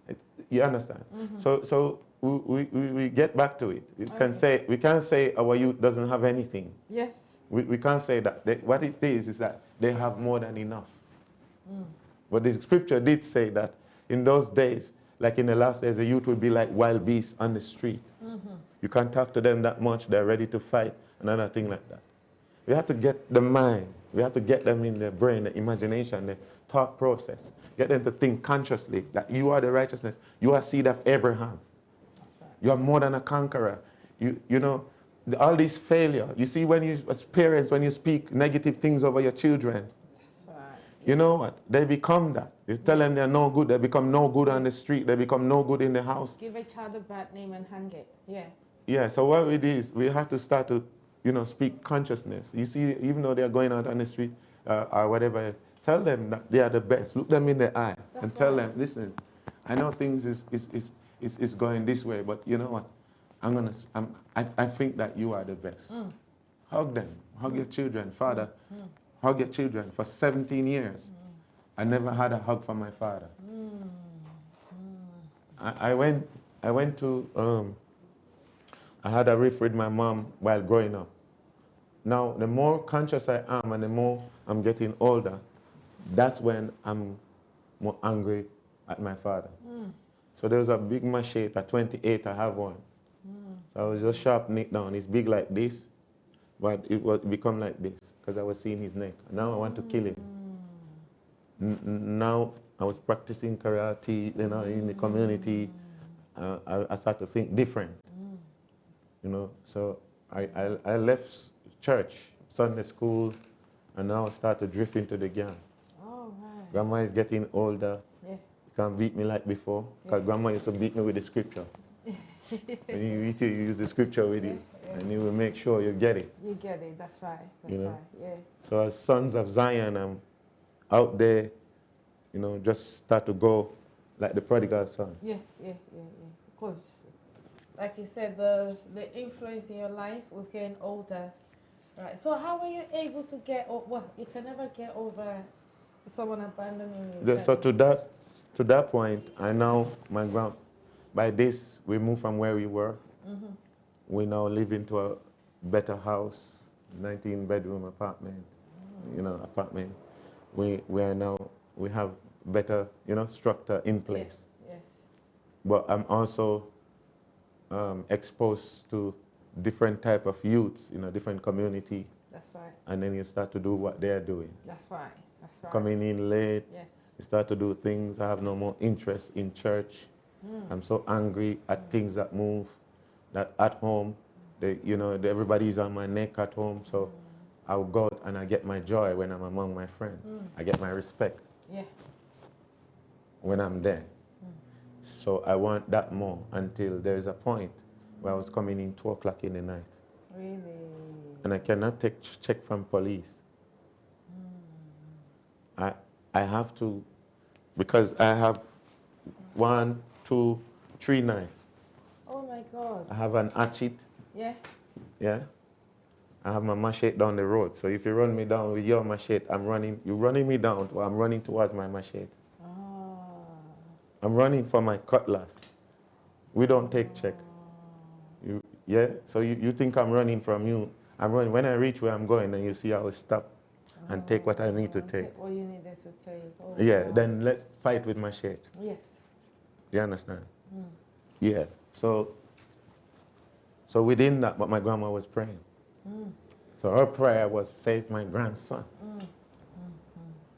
Yes. You understand? So we get back to it. We can't say our youth doesn't have anything. Yes. We can't say that. What it is that they have more than enough. But the scripture did say that in those days, like in the last days, the youth would be like wild beasts on the street. You can't talk to them that much. They're ready to fight. Another thing like that. We have to get the mind. We have to get them in their brain, the imagination, the thought process. Get them to think consciously that you are the righteousness. You are seed of Abraham. That's right. You are more than a conqueror. You know, all this failure. You see, when you, as parents, when you speak negative things over your children, That's right. you know what? They become that. You tell them they're no good. They become no good on the street. They become no good in the house. Give a child a bad name and hang it. Yeah. Yeah, so what it is, we have to start to, you know, speak consciousness. You see, even though they're going out on the street or whatever, tell them that they are the best. Look them in the eye and tell them, listen, I know things is going this way, but you know what? I think that you are the best. Hug them. Hug your children. Father, hug your children. For 17 years, I never had a hug from my father. I went to... I had a rift with my mom while growing up. Now, the more conscious I am and the more I'm getting older, that's when I'm more angry at my father. So there was a big machete. At 28, I have one. So I was just sharp nick down. It's big like this, but it would become like this because I was seeing his neck. Now I want to kill him. Now I was practicing karate, you know, in the community. I started to think different. You know, so I left church, Sunday school, and now I started drifting to the gang. Oh, right. Grandma is getting older. Yeah. You can't beat me like before, because grandma used to beat me with the scripture. And you use the scripture with you, and you will make sure you get it. You get it, that's right. That's right, yeah. So as sons of Zion, I'm out there, you know, just start to go like the prodigal son. Yeah. Because, like you said, the influence in your life was getting older, right? So how were you able to get, well, you can never get over someone abandoning you. So to that point, I now, by this, we moved from where we were. We now live into a better house, 19-bedroom apartment, you know, apartment. We have better, you know, structure in place. Yes. But I'm also exposed to different type of youths in a different community. That's right. And then you start to do what they're doing. That's right. Coming in late. Yes. You start to do things. I have no more interest in church. I'm so angry at things that move, that at home, everybody's on my neck at home. So I'll go out and I get my joy when I'm among my friends. I get my respect when I'm there. So I want that more until there's a point where I was coming in 2 o'clock in the night. Really? And I cannot take check from police. I have to, because I have 1, 2, 3 knives. Oh my God. I have an hatchet. Yeah. Yeah. I have my machete down the road. So if you run me down with your machete, you're running me down, or I'm running towards my machete. I'm running for my cutlass. We don't take check. So you think I'm running from you. I'm running. When I reach where I'm going, then you see I will stop and take what I need to take. What you needed to take. Oh, yeah, then let's fight with machete. Yes. You understand? Yeah. So within that, but my grandma was praying. So her prayer was save my grandson.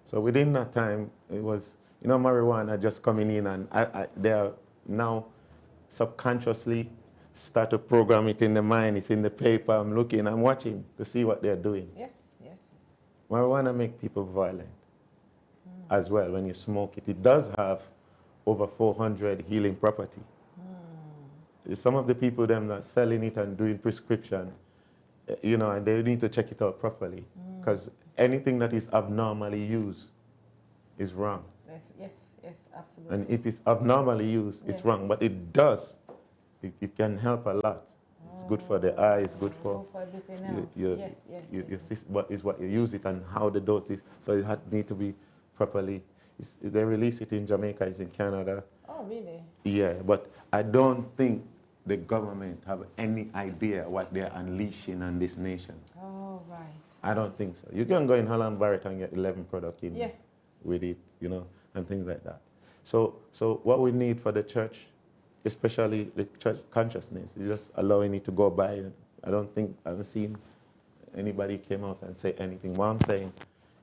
So within that time, it was, marijuana just coming in, and they are now subconsciously start to program it in the mind. It's in the paper. I'm looking, I'm watching to see what they're doing. Yes. Marijuana make people violent as well when you smoke it. It does have over 400 healing property. Some of the people them that selling it and doing prescription, and they need to check it out properly, because anything that is abnormally used is wrong. yes, absolutely. And if it's abnormally used, it's wrong. But it does. It can help a lot. It's good for the eye. It's good for everything else. your system. But it's what you use it and how the dose is. So it need to be properly. They release it in Jamaica. It's in Canada. Oh, really? Yeah, but I don't think the government have any idea what they're unleashing on this nation. Oh, right. I don't think so. You can go in Holland Barrett and get 11 product in with it, you know, and things like that. So what we need for the church, especially the church consciousness, is just allowing it to go by. I haven't seen anybody came out and say anything. What I'm saying,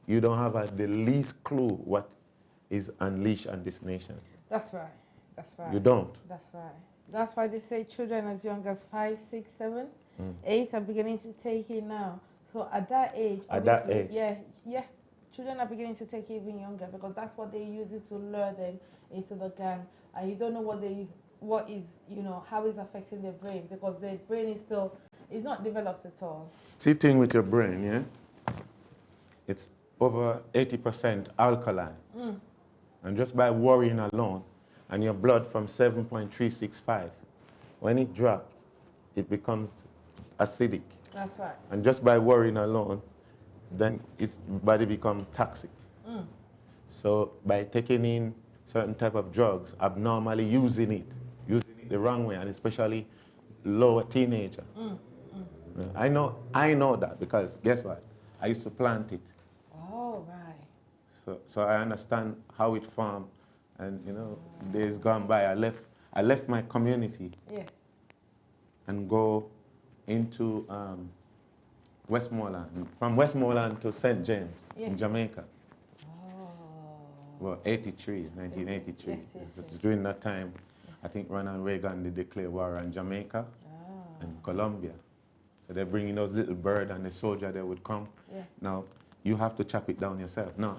you don't have the least clue what is unleashed on this nation. That's right. That's right. You don't. That's right. That's why they say children as young as 5, 6, 7, 8 are beginning to take it now. So at that age, children are beginning to take it even younger because that's what they use it to lure them into the gang, and you don't know what is how it's affecting their brain because their brain is not developed at all. See, thing with your brain, yeah, it's over 80% alkaline, and just by worrying alone, and your blood from 7.365, when it dropped, it becomes acidic. That's right. And just by worrying alone, then its body becomes toxic. So by taking in certain type of drugs, abnormally using it the wrong way, and especially lower teenager. I know that because guess what? I used to plant it. Oh, right. So I understand how it formed, and days gone by, I left my community. Yes. And go into Westmoreland, from Westmoreland to St. James in Jamaica. Oh. Well, 1983. During that time, I think Ronald Reagan did declare war on Jamaica and Colombia. So they're bringing those little birds and the soldier that would come. Yeah. Now, you have to chop it down yourself. No.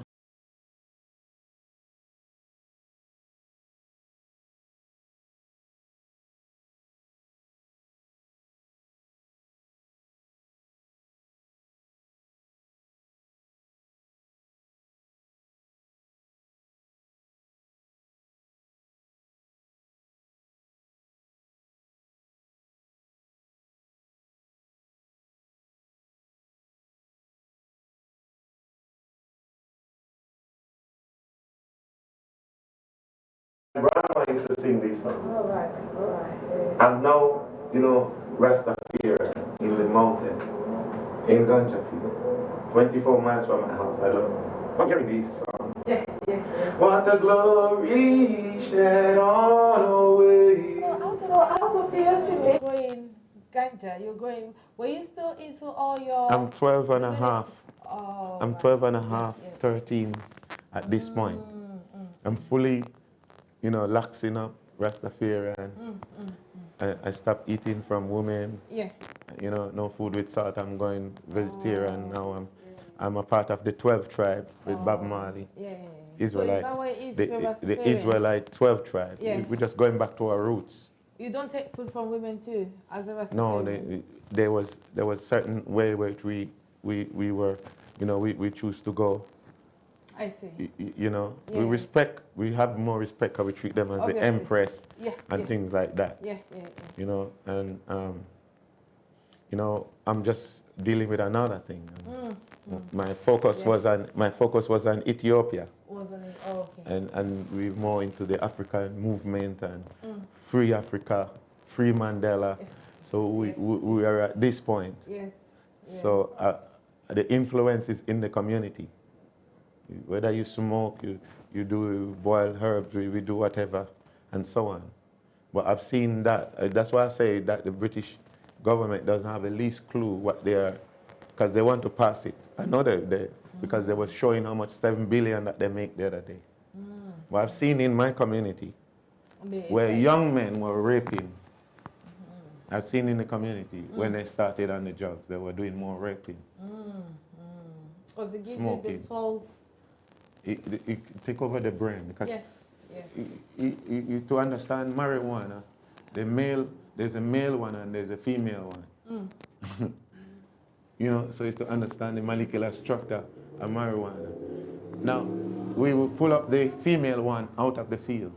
Grandma used to sing this song. All right. And now, Rastafari in the mountain, in Ganjafield, 24 miles from my house. I'm hearing this song. Yeah. What a glory shed on away. So out of curiosity, going ganja, were you still into all your... I'm 12 and a half. Oh, I'm 12 and a half, 13 at this point. I'm fully, laxing up Rastafarian. I stopped eating from women. Yeah. No food with salt. I'm going vegetarian now. I'm a part of the 12 tribe with Bob Marley. Yeah. Israelite. So is that what it is? The Israelite 12 tribe. Yeah. We're just going back to our roots. You don't take food from women too, as a Rastafarian? No, there was certain way which we were, we choose to go. I see. We have more respect because we treat them as Obviously. the empress and things like that. Yeah. I'm just dealing with another thing. My focus was on Ethiopia. Wasn't it? Oh, okay. And we're more into the African movement and free Africa, free Mandela. Yes. So we are at this point. Yes. So the influence is in the community. Whether you smoke, you do boil herbs, we do whatever, and so on. But I've seen that. That's why I say that the British government doesn't have the least clue what they are, because they want to pass it. I know because they was showing how much 7 billion that they make the other day. But I've seen in my community where young men were raping. I've seen in the community when they started on the drugs, they were doing more raping. Because it gives Smoking. you the false... It take over the brain because Yes. To understand marijuana, there's a male one and there's a female one. So it's to understand the molecular structure of marijuana. Now, we will pull up the female one out of the field.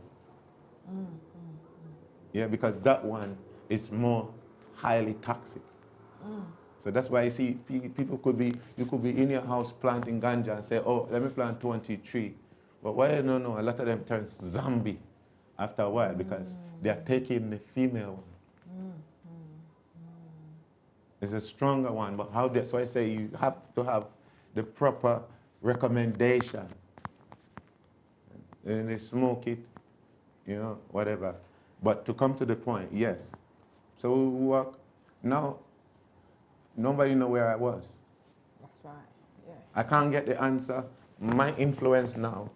Yeah, because that one is more highly toxic. So that's why you see people you could be in your house planting ganja and say, oh, let me plant 23. But why you don't know, a lot of them turn zombie after a while because they are taking the female one. It's a stronger one, but that's why I say you have to have the proper recommendation. And they smoke it, whatever. But to come to the point, yes. So we walk. Now, nobody know where I was. That's right, yeah. I can't get the answer. My influence now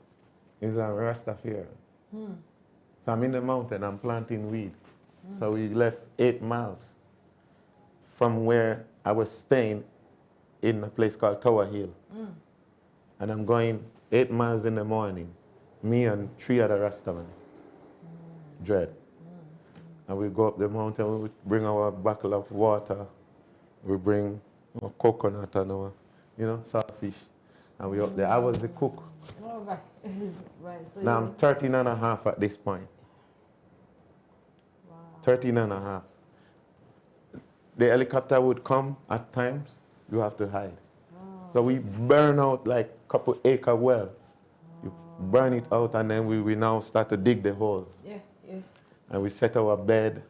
is a Rastafarian. So I'm in the mountain, I'm planting weed. So we left 8 miles from where I was staying in a place called Tower Hill. And I'm going 8 miles in the morning, me and 3 other Rastaman, Dread. And we go up the mountain, we bring our buckle of water, we bring our coconut and our, saltfish, and we up there. I was the cook. Oh, right. Right. So Now I'm 13 and a half at this point. Wow. 13 and a half. The helicopter would come at times, you have to hide. Wow. So we burn out like a couple acre well. You burn it out and then we now start to dig the holes. Yeah, yeah. And we set our bed.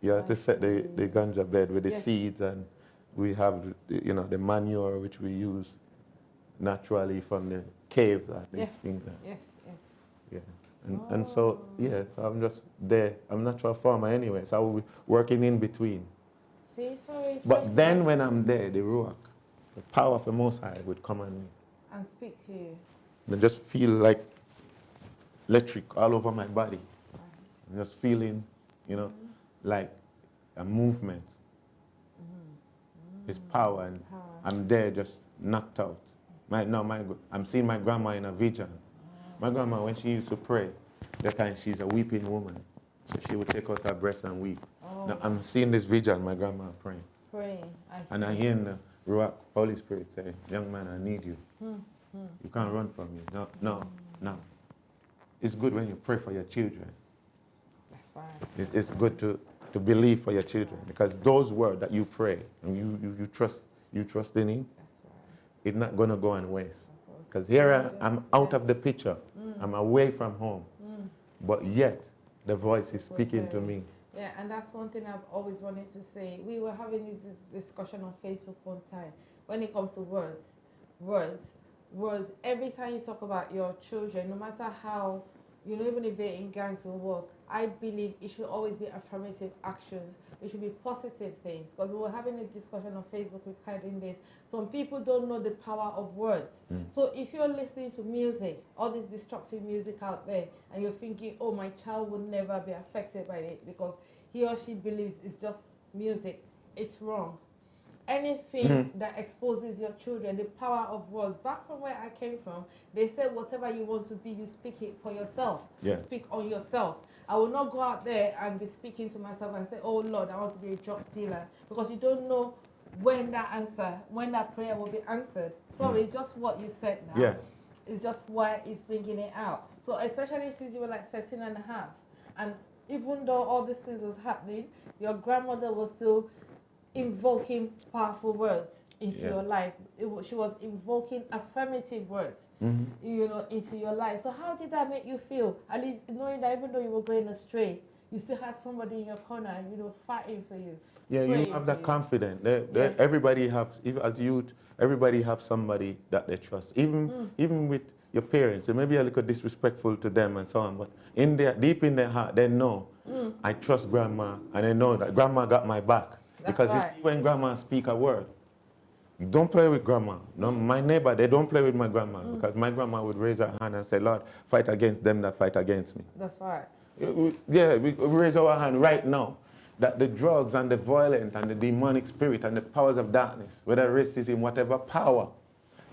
You have to set the ganja bed with the seeds, and we have the manure which we use naturally from the cave, these things. Yes, yes. Yeah. And so I'm just there. I'm a natural farmer anyway, so I will be working in between. See, so But then when I'm there, the Ruach, the power of the Most High would come on me. And speak to you. I just feel like electric all over my body. I'm just feeling, like a movement. It's power, and I'm there just knocked out. I'm seeing my grandma in a vision. My grandma, when she used to pray, that time she's a weeping woman. So she would take out her breast and weep. Now I'm seeing this vision, my grandma praying. Praying, I see. And I hear the Ruach, Holy Spirit say, young man, I need you. You can't run from me. No. It's good when you pray for your children. That's right. It's good to believe for your children, because those words that you pray and you trust in Him, That's right. it's not going to go on waste. Because here I'm out of the picture. I'm away from home. But yet, the voice is speaking to me. Yeah, and that's one thing I've always wanted to say. We were having this discussion on Facebook one time. When it comes to words, every time you talk about your children, no matter how, even if they're in gangs or work, I believe it should always be affirmative actions. It should be positive things. Because we were having a discussion on Facebook regarding this. Some people don't know the power of words. So if you're listening to music, all this destructive music out there, and you're thinking, oh, my child will never be affected by it because he or she believes it's just music, it's wrong. Anything that exposes your children, the power of words. Back from where I came from, they said whatever you want to be, you speak it for yourself. Yeah. You speak on yourself. I will not go out there and be speaking to myself and say, oh Lord, I want to be a drug dealer. Because you don't know when that prayer will be answered. Sorry, it's just what you said now. Yeah. It's just why it's bringing it out. So especially since you were like 13 and a half. And even though all these things was happening, your grandmother was still invoking powerful words into your life. She was invoking affirmative words, into your life. So how did that make you feel? At least knowing that even though you were going astray, you still had somebody in your corner, fighting for you. Yeah, you have that confidence. Everybody have, even as youth, everybody have somebody that they trust. Even with your parents, it may be a little disrespectful to them and so on, but deep in their heart, they know, I trust grandma, and they know that grandma got my back. Because you see, when grandma speak a word, don't play with grandma. No, my neighbor, they don't play with my grandma, because my grandma would raise her hand and say, Lord, fight against them that fight against me. That's right. We raise our hand right now that the drugs and the violent and the demonic spirit and the powers of darkness, whether racism, whatever power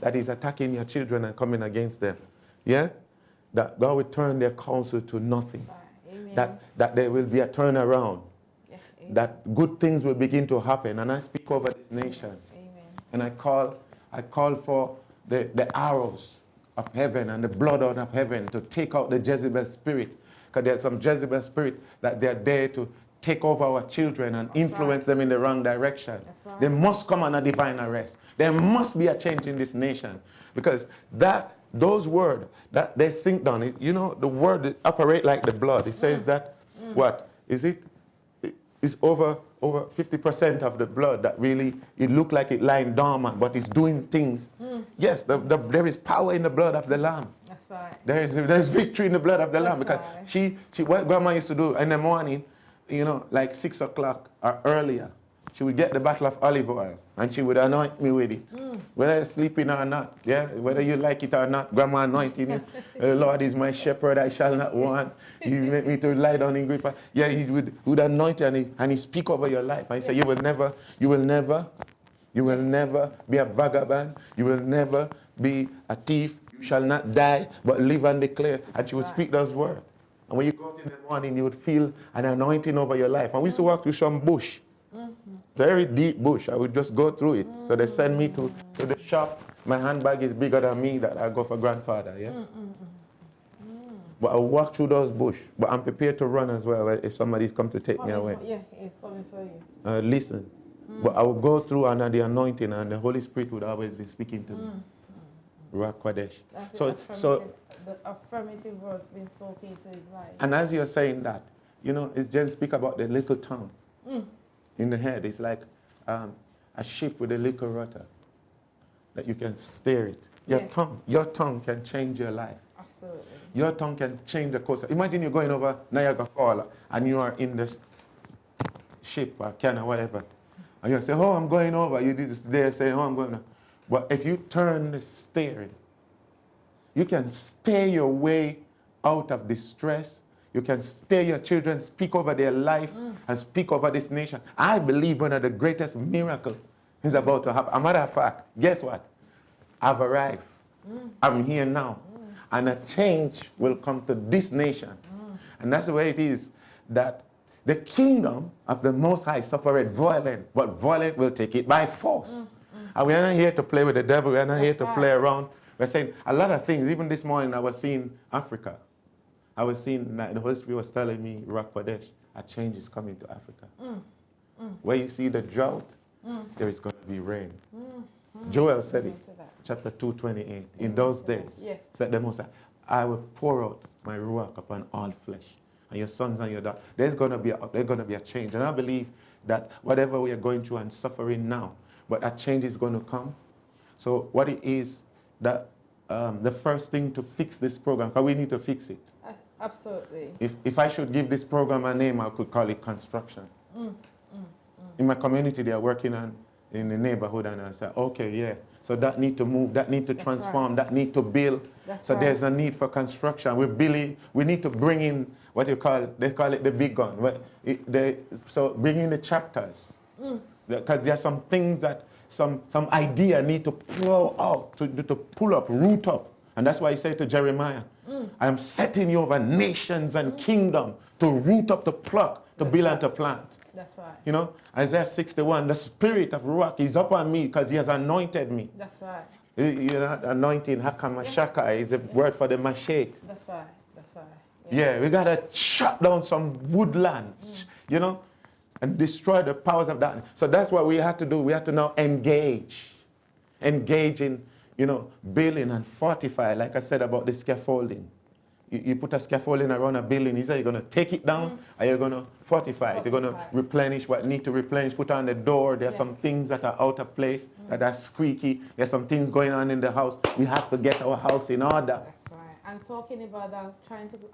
that is attacking your children and coming against them, that God will turn their counsel to nothing. Amen. That there will be a turnaround. Amen. That good things will begin to happen. And I speak over this nation. Amen. And I call for the arrows of heaven and the blood out of heaven to take out the Jezebel spirit. Because there's some Jezebel spirit that they're there to take over our children and influence them in the wrong direction. They must come on a divine arrest. There must be a change in this nation. Because those words that they sink down, you know, the word that operate like the blood. It says that, what? Is it? It's over 50% of the blood that really, it look like it lying dormant, but it's doing things. Yes, there is power in the blood of the Lamb. That's right. There's victory in the blood of the Lamb. Because right. what Grandma used to do in the morning, you know, like 6 o'clock or earlier, she would get the bottle of olive oil and she would anoint me with it. Whether you're sleeping or not, yeah, whether you like it or not, Grandma anointing you. The Lord is my shepherd, I shall not want. You make me to lie down in green. Yeah, he would anoint you and he speak over your life. And he said, you will never be a vagabond. You will never be a thief. You shall not die, but live and declare. And she would speak those words. And when you go out in the morning, you would feel an anointing over your life. And we used to walk through some bush. It's a very deep bush. I would just go through it. So they send me to the shop. My handbag is bigger than me that I go for grandfather, yeah? But I walk through those bush. But I'm prepared to run as well if somebody's come to take me away. Yeah, it's coming for you. Listen. But I would go through under the anointing and the Holy Spirit would always be speaking to me. Ruach Kodesh. The affirmative words being spoken to his life. And as you're saying that, you know, it's just speak about the little tongue. In the head, it's like a ship with a little rudder that you can steer it. Your tongue can change your life. Absolutely. Your tongue can change the course. Imagine you're going over Niagara Falls and you are in this ship or canoe, whatever, and you say, "Oh, I'm going over." You did this there saying, "Oh, I'm going over." But if you turn the steering, you can steer your way out of distress. You can steer your children, speak over their life, and speak over this nation. I believe one of the greatest miracles is about to happen. A matter of fact, guess what? I've arrived. I'm here now. And a change will come to this nation. And that's the way it is, that the kingdom of the Most High suffereth violent, but violent will take it by force. And we are not here to play with the devil. We are not here to play around. We're saying a lot of things. Even this morning, I was seeing Africa. I was seeing that the Holy Spirit was telling me, Ruach Kodesh, a change is coming to Africa. Where you see the drought, there is going to be rain. Joel said it, chapter 2:28. In those days, said the Most High, I will pour out my Ruach upon all flesh, and your sons and your daughters. There's going to be a change. And I believe that whatever we are going through and suffering now, but a change is going to come. So what it is that the first thing to fix this program, because we need to fix it. Absolutely. If I should give this program a name, I could call it construction. In my community, they are working in the neighborhood, and I say, okay, yeah. So that need to move, that need to transform, that need to build. There's a need for construction. We're building. We need to bring in what they call it the big gun. So bring in the chapters, because there are some things that some idea need to flow out, to pull up, root up. And that's why he said to Jeremiah, I am setting you over nations and kingdom to root up, to pluck, to build and to plant. That's right. You know, Isaiah 61, the spirit of Ruach is upon me because he has anointed me. That's right. You know, anointing, hakamashaka, is a word for the machete. That's right. That's right. Yeah, we got to shut down some woodlands, you know, and destroy the powers of darkness. So that's what we have to do. We have to now engage in, you know, building and fortify, like I said about the scaffolding. You put a scaffolding around a building, either you're going to take it down or you're going to fortify it. You're going to replenish what need to replenish, put on the door. There are some things that are out of place, that are squeaky. There's some things going on in the house. We have to get our house in order. That's right. And talking about that,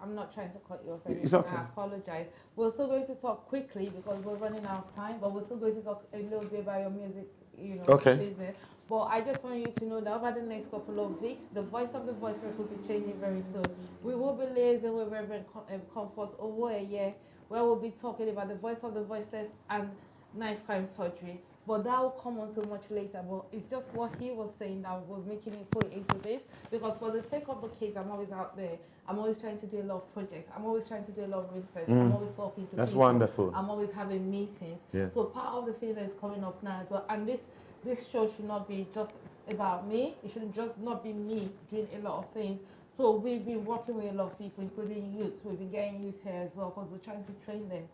I'm not trying to cut you off. It's okay. I apologize. We're still going to talk quickly because we're running out of time, but we're still going to talk a little bit about your music, you know, business. But I just want you to know that over the next couple of weeks, the voice of the voiceless will be changing very soon. We will be liaising with Reverend Comfort over a year, where we'll be talking about the voice of the voiceless and knife crime surgery. But that will come on so much later. But it's just what he was saying that was making me put into this. Because for the sake of the kids, I'm always out there. I'm always trying to do a lot of projects. I'm always trying to do a lot of research. I'm always talking to people. That's wonderful. I'm always having meetings. Yeah. So part of the thing that is coming up now as well. And this show should not be just about me. It shouldn't just not be me doing a lot of things. So we've been working with a lot of people, including youths. We've been getting youth here as well because we're trying to train them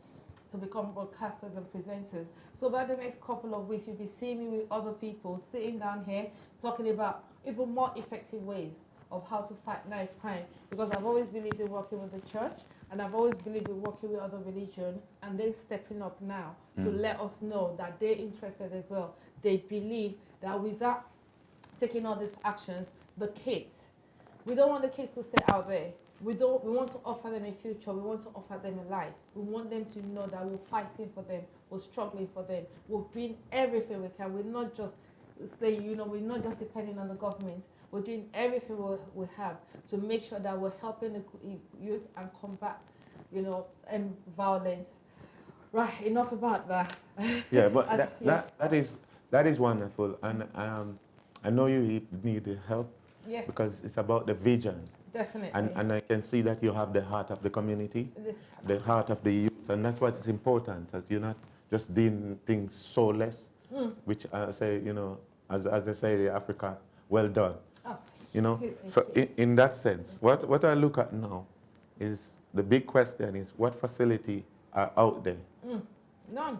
to become broadcasters and presenters. So by the next couple of weeks, you'll be seeing me with other people sitting down here talking about even more effective ways of how to fight knife crime. Because I've always believed in working with the church, and I've always believed in working with other religions, and they're stepping up now to let us know that they're interested as well. They believe that without taking all these actions, the kids, we don't want the kids to stay out there. We want to offer them a future. We want to offer them a life. We want them to know that we're fighting for them. We're struggling for them. We're doing everything we can. We're not just saying, we're not just depending on the government. We're doing everything we have to make sure that we're helping the youth and combat, violence. Right, enough about that. Yeah, but that is wonderful, and I know you need the help. Yes. Because it's about the vision. Definitely. And I can see that you have the heart of the community, the heart of the youth, and that's what's important, as you're not just doing things soulless, which I say, as I say in Africa, well done. Oh, So in that sense, what I look at now is the big question is what facility are out there? None.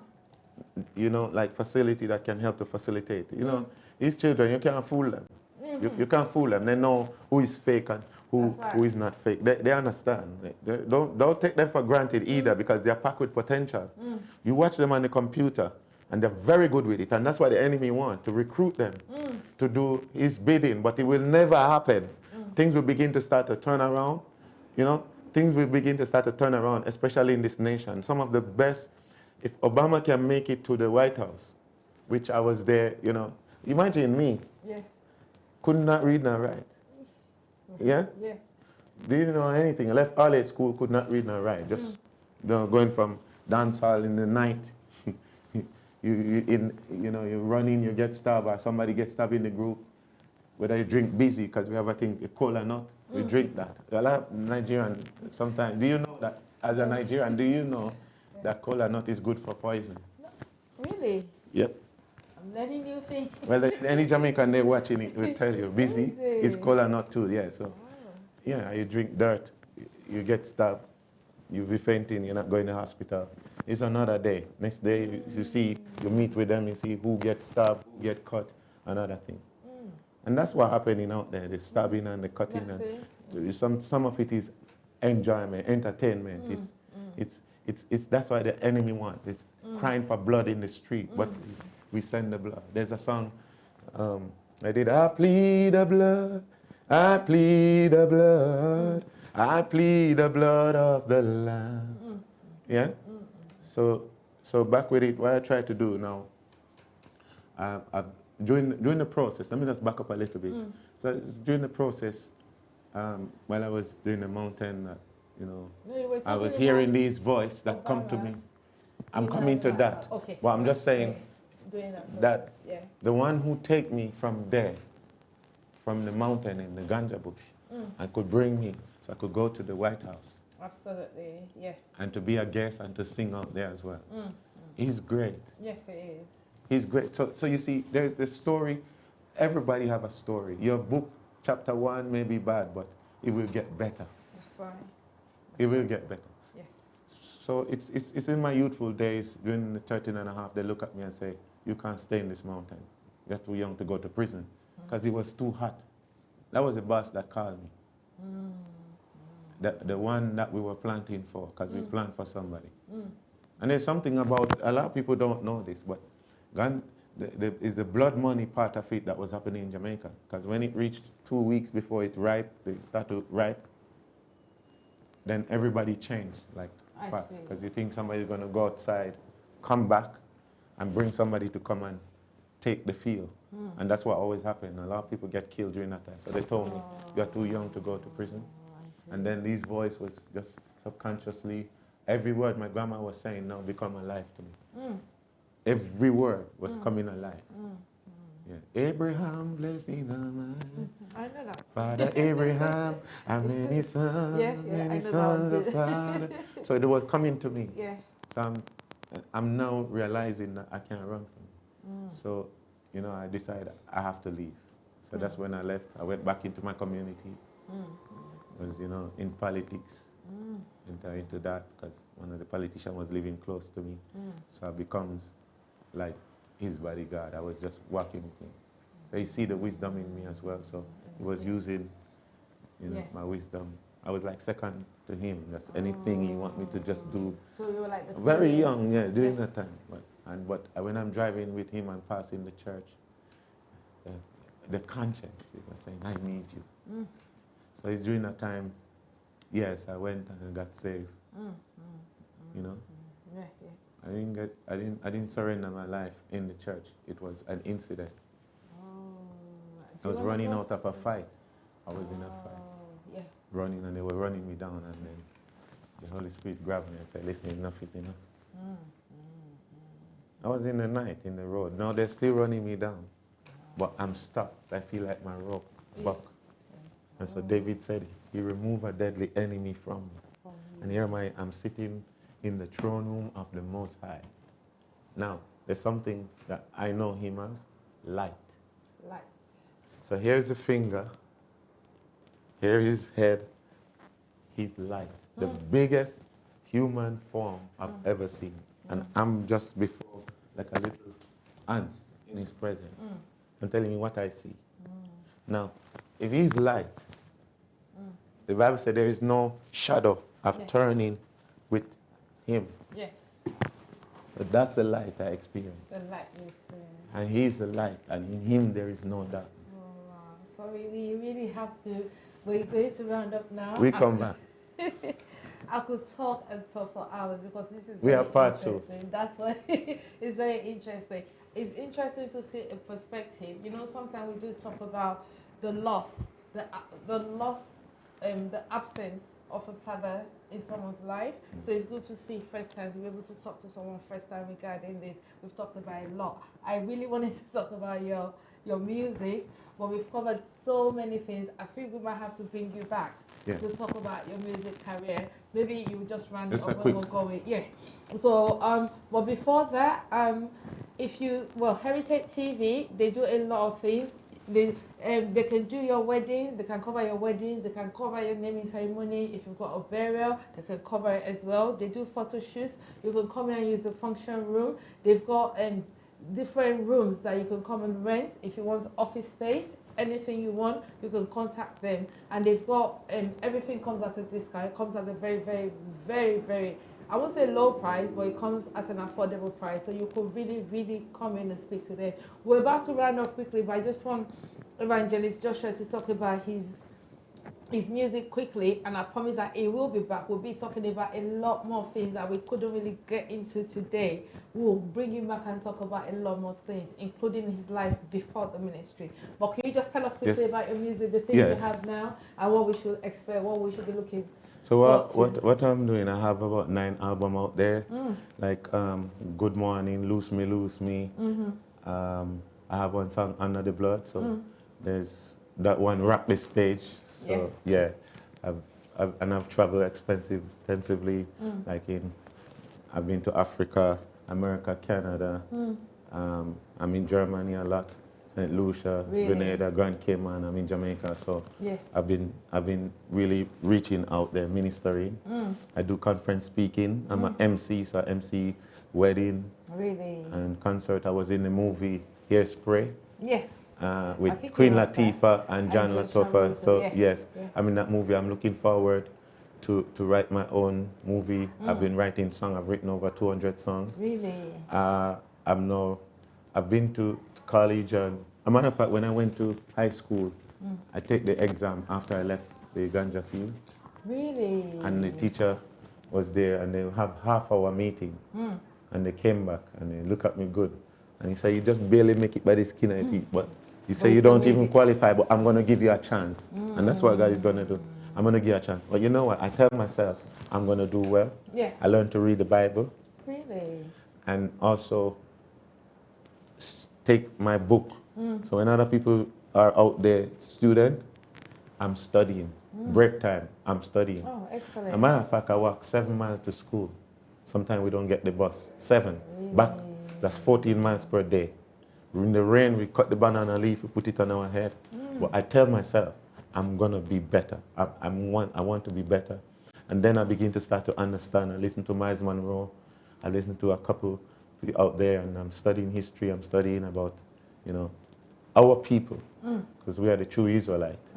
Like facility that can help to facilitate. These children, you can't fool them. You can't fool them. They know who is fake and who is not fake. They understand. Don't take them for granted either, because they're packed with potential. You watch them on the computer and they're very good with it, and that's what the enemy wants, to recruit them to do his bidding, but it will never happen. Things will begin to start to turn around. Things will begin to start to turn around, especially in this nation. Some of the best, if Obama can make it to the White House, which I was there, imagine me. Yeah. Could not read nor write. Yeah? Yeah. Didn't know anything. I left all school, could not read nor write. Just going from dance hall in the night. you run in, you get stabbed, or somebody gets stabbed in the group. Whether you drink busy, because we have a thing, a cola nut, we drink that. A lot of Nigerian sometimes, do you know that, as a Nigerian, do you know that cola nut is good for poison? No. Really? Yep. I'm learning new things. Well, any Jamaican they watching it will tell you, busy is cola nut too, yeah. So, yeah, you drink dirt, you get stabbed, you'll be fainting, you're not going to hospital. It's another day. Next day, you meet with them, you see who gets stabbed, who get cut, another thing. And that's what happening out there, the stabbing and the cutting. Some of it is enjoyment, entertainment. That's why the enemy wants. It's crying for blood in the street, but we send the blood. There's a song I plead the blood, I plead the blood, I plead the blood of the Lamb. Yeah? So back with it, what I try to do now, during the process, let me just back up a little bit. So during the process, while I was doing the mountain, I was hearing these voices that come to me. I'm coming to that. Okay. But I'm just saying that yeah. the one who take me from there, from the mountain in the ganja bush, and could bring me so I could go to the White House. Absolutely, yeah. And to be a guest and to sing out there as well. He's great. Yes, it is. He's great. So you see, there's the story. Everybody have a story. Your book, chapter 1 may be bad, but it will get better. That's right. It will get better. Yes. So it's in my youthful days, during the 13 and a half, they look at me and say, you can't stay in this mountain. You're too young to go to prison. Because it was too hot. That was the boss that called me. The one that we were planting for, because we plant for somebody. And there's something about, a lot of people don't know this, but is the blood money part of it that was happening in Jamaica. Because when it reached 2 weeks before it ripe, they start to ripe, then everybody changed, like fast. Because you think somebody's going to go outside, come back, and bring somebody to come and take the field. And that's what always happened. A lot of people get killed during that time. So they told me, you're too young to go to prison. And then these voice was just subconsciously, every word my grandma was saying now become alive to me. Every word was coming alive. Yeah. Abraham blessing the man. I know that. Father Abraham, and many sons, many sons of father. So it was coming to me. Yeah. So I'm now realizing that I can't run from it. So, I decided I have to leave. So that's when I left. I went back into my community. Was, you know, in politics. Enter into that because one of the politicians was living close to me. So I becomes like his bodyguard. I was just working with him. So he see the wisdom in me as well. So he was using, you know, my wisdom. I was like second to him. Just anything he want me to just do. So you were like the very young, yeah, during that time. But when I'm driving with him and passing the church, the conscience, he was saying, I need you. So it's during that time, yes, I went and I got saved. You know? Yeah. I didn't surrender my life in the church. It was an incident. I was running out of a fight. I was in a fight. Running, and they were running me down, and then the Holy Spirit grabbed me and said, listen, enough is enough. I was in the night, in the road. Now they're still running me down, but I'm stuck. I feel like my rope buck. And so David said, he removed a deadly enemy from me. And here I'm sitting in the throne room of the Most High. Now, there's something that I know him as, light. Light. So here's the finger, here's his head, he's light. The biggest human form I've ever seen. And I'm just before, like a little ant in his presence. I'm telling you what I see. Now, if he's light, the Bible said there is no shadow of turning with him. Yes. So that's the light I experience. The light you experience. And he's the light, and in him there is no darkness. Oh, wow. So we really have to, we're going to round up now. We come back. I could talk and talk for hours because this is We very are part interesting. That's why it's very interesting. It's interesting to see a perspective. You know, sometimes we do talk about the loss, the absence of a father in someone's life. So it's good to see first time, to be able to talk to someone first time regarding this. We've talked about a lot. I really wanted to talk about your music, but we've covered so many things. I think we might have to bring you back to talk about your music career. Maybe you just run it up when we're going. Yeah. So, but before that, Heritage TV, they do a lot of things. They can do your weddings, they can cover your weddings, they can cover your naming ceremony. If you've got a burial, they can cover it as well. They do photo shoots. You can come here and use the function room. They've got different rooms that you can come and rent. If you want office space, anything you want, you can contact them. And they've got, everything comes at a discount. It comes at a very, very, very, very, I won't say low price, but it comes at an affordable price. So you could really, really come in and speak to them. We're about to round off quickly, but I just want Evangelist Joshua to talk about his music quickly, and I promise that he will be back. We'll be talking about a lot more things that we couldn't really get into today. We'll bring him back and talk about a lot more things, including his life before the ministry. But can you just tell us quickly about your music, the things you have now, and what we should expect, what we should be looking for? So what I'm doing, I have about 9 albums out there, like Good Morning, Loose Me. I have one song, Under the Blood, so there's that one, Rock the Stage. So I've traveled extensively, like I've been to Africa, America, Canada. I'm in Germany a lot, St. Lucia, Grenada, Grand Cayman. I'm in Jamaica, so I've been really reaching out there, ministering. I do conference speaking. I'm an MC, so I MC wedding and concert. I was in the movie Hairspray. With Queen Latifah and John Latofa. So I'm in that movie. I'm looking forward to write my own movie. I've been writing songs. I've written over 200 songs. I've been to college, and a matter of fact, when I went to high school, I take the exam after I left the ganja field. And the teacher was there, and they have half-hour meeting. And they came back, and they look at me good. And he said, you just barely make it by the skin of your teeth. But he said, you don't even qualify, but I'm going to give you a chance. And that's what God is going to do. I'm going to give you a chance. But you know what? I tell myself, I'm going to do well. I learned to read the Bible. And also take my book. So when other people are out there, student, I'm studying. Break time, I'm studying. Oh, excellent. As a matter of fact, I walk 7 miles to school. Sometimes we don't get the bus. 7. Back. That's 14 miles per day. In the rain, we cut the banana leaf, we put it on our head. But I tell myself, I'm going to be better. I want to be better. And then I begin to start to understand. I listen to Miles Monroe. I listen to a couple out there, and I'm studying history. I'm studying about, you know, our people, because we are the true Israelites,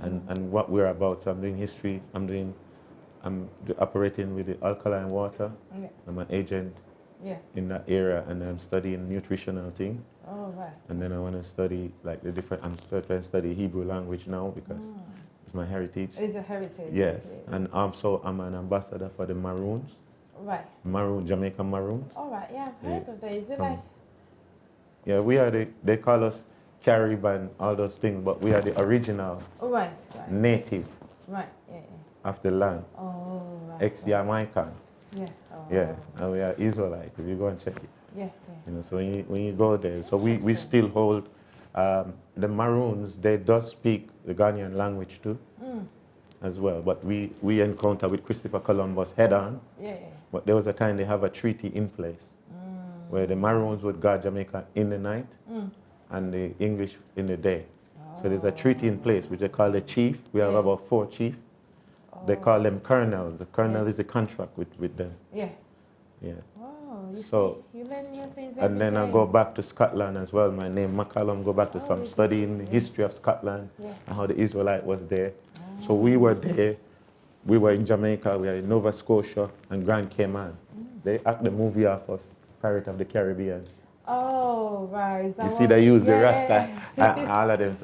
and what we're about. So I'm doing history. I'm operating with the alkaline water. Yeah. I'm an agent in that area, and I'm studying nutritional thing. Oh, right. And then I want to study like the different. I'm trying to study Hebrew language now because it's my heritage. It's a heritage. Yes, Okay. and also I'm an ambassador for the Maroons. Right. Jamaican Maroons. All right. Yeah, I've heard of that. Is it like? Yeah, we are they call us Carib and all those things, but we are the original Right. native Right. Yeah. of the land. Oh, right. Ex-Jamaican. Yeah. Oh, Yeah, and we are Israelite. If you go and check it. Yeah. You know, so when you go there, so we still hold the Maroons. They does speak the Ghanaian language too, as well. But we encounter with Christopher Columbus head on. Yeah. But there was a time they have a treaty in place where the Maroons would guard Jamaica in the night and the English in the day. So there's a treaty in place which they call the chief. We have about 4 chiefs. They call them colonels. The colonel is a contract with them. Yeah. Yeah. Oh, you So, see, you learn new things and then I go back to Scotland as well. My name McCallum. Go back to some studying the history of Scotland and how the Israelite was there. So we were there. We were in Jamaica. We were in Nova Scotia and Grand Cayman. They act the movie of us, Pirate of the Caribbean. Oh, right. You see, they use the Rasta and all of them.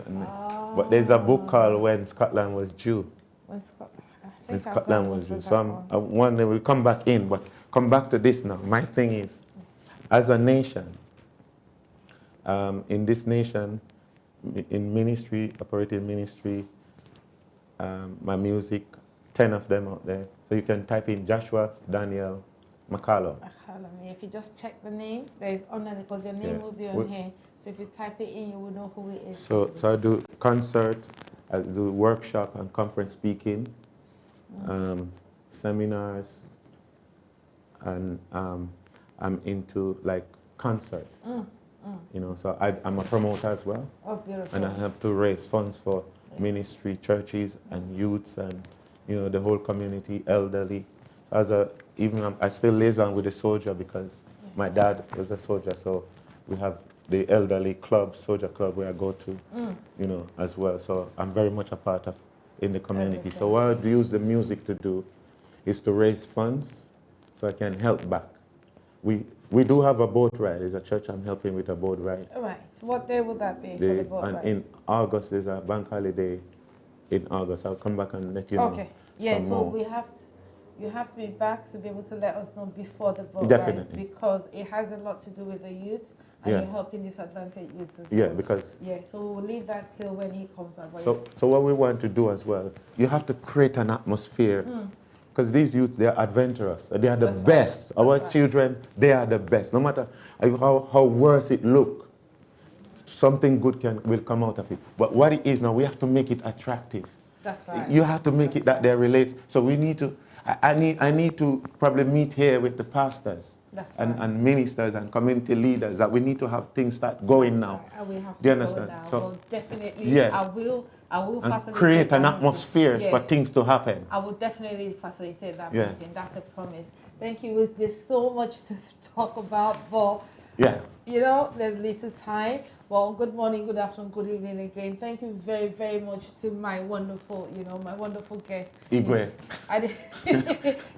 But there's a book called When Scotland Was Jew. When Scotland was Jew. So one day we'll come back in, but come back to this now. My thing is, as a nation, in this nation, in ministry, operating ministry, my music, 10 of them out there. So you can type in Joshua Daniel McCallum. If you just check the name, there is on there because your name will be on here. So if you type it in, you will know who it is. So I do concert, I do workshop and conference speaking, seminars, and I'm into like concert. You know, so I'm a promoter as well. Oh, beautiful. And I have to raise funds for ministry, churches, and youths, and you know the whole community, elderly. So I still liaison with the soldier because my dad was a soldier. So we have the elderly club, soldier club, where I go to, you know, as well. So I'm very much a part of in the community. So what I use the music to do is to raise funds so I can help back. We do have a boat ride. There's a church I'm helping with a boat ride. All right. What day would that be for the boat ride? In August, there's a bank holiday in August. I'll come back and let you know. Okay. Yeah, so you have to be back to be able to let us know before the boat Definitely. ride, because it has a lot to do with the youth, and you're helping disadvantaged youths as well. Yeah, because... Yeah, so we'll leave that till when he comes back. So what we want to do as well, you have to create an atmosphere, because these youths, they are adventurous. They are the best. Our children, they are the best. No matter how worse it look, something good will come out of it. But what it is now, we have to make it attractive. That's right. You have to make it that they relate. So we need to, I need to probably meet here with the pastors and ministers and community leaders, that we need to have things start going now. And we have to do you understand? Now. So well, definitely, I will facilitate create an atmosphere for things to happen. I will definitely facilitate that meeting. That's a promise. Thank you. There's so much to talk about, but you know, there's little time. Well, good morning, good afternoon, good evening again. Thank you very, very much to my wonderful, my wonderful guest. Igwe.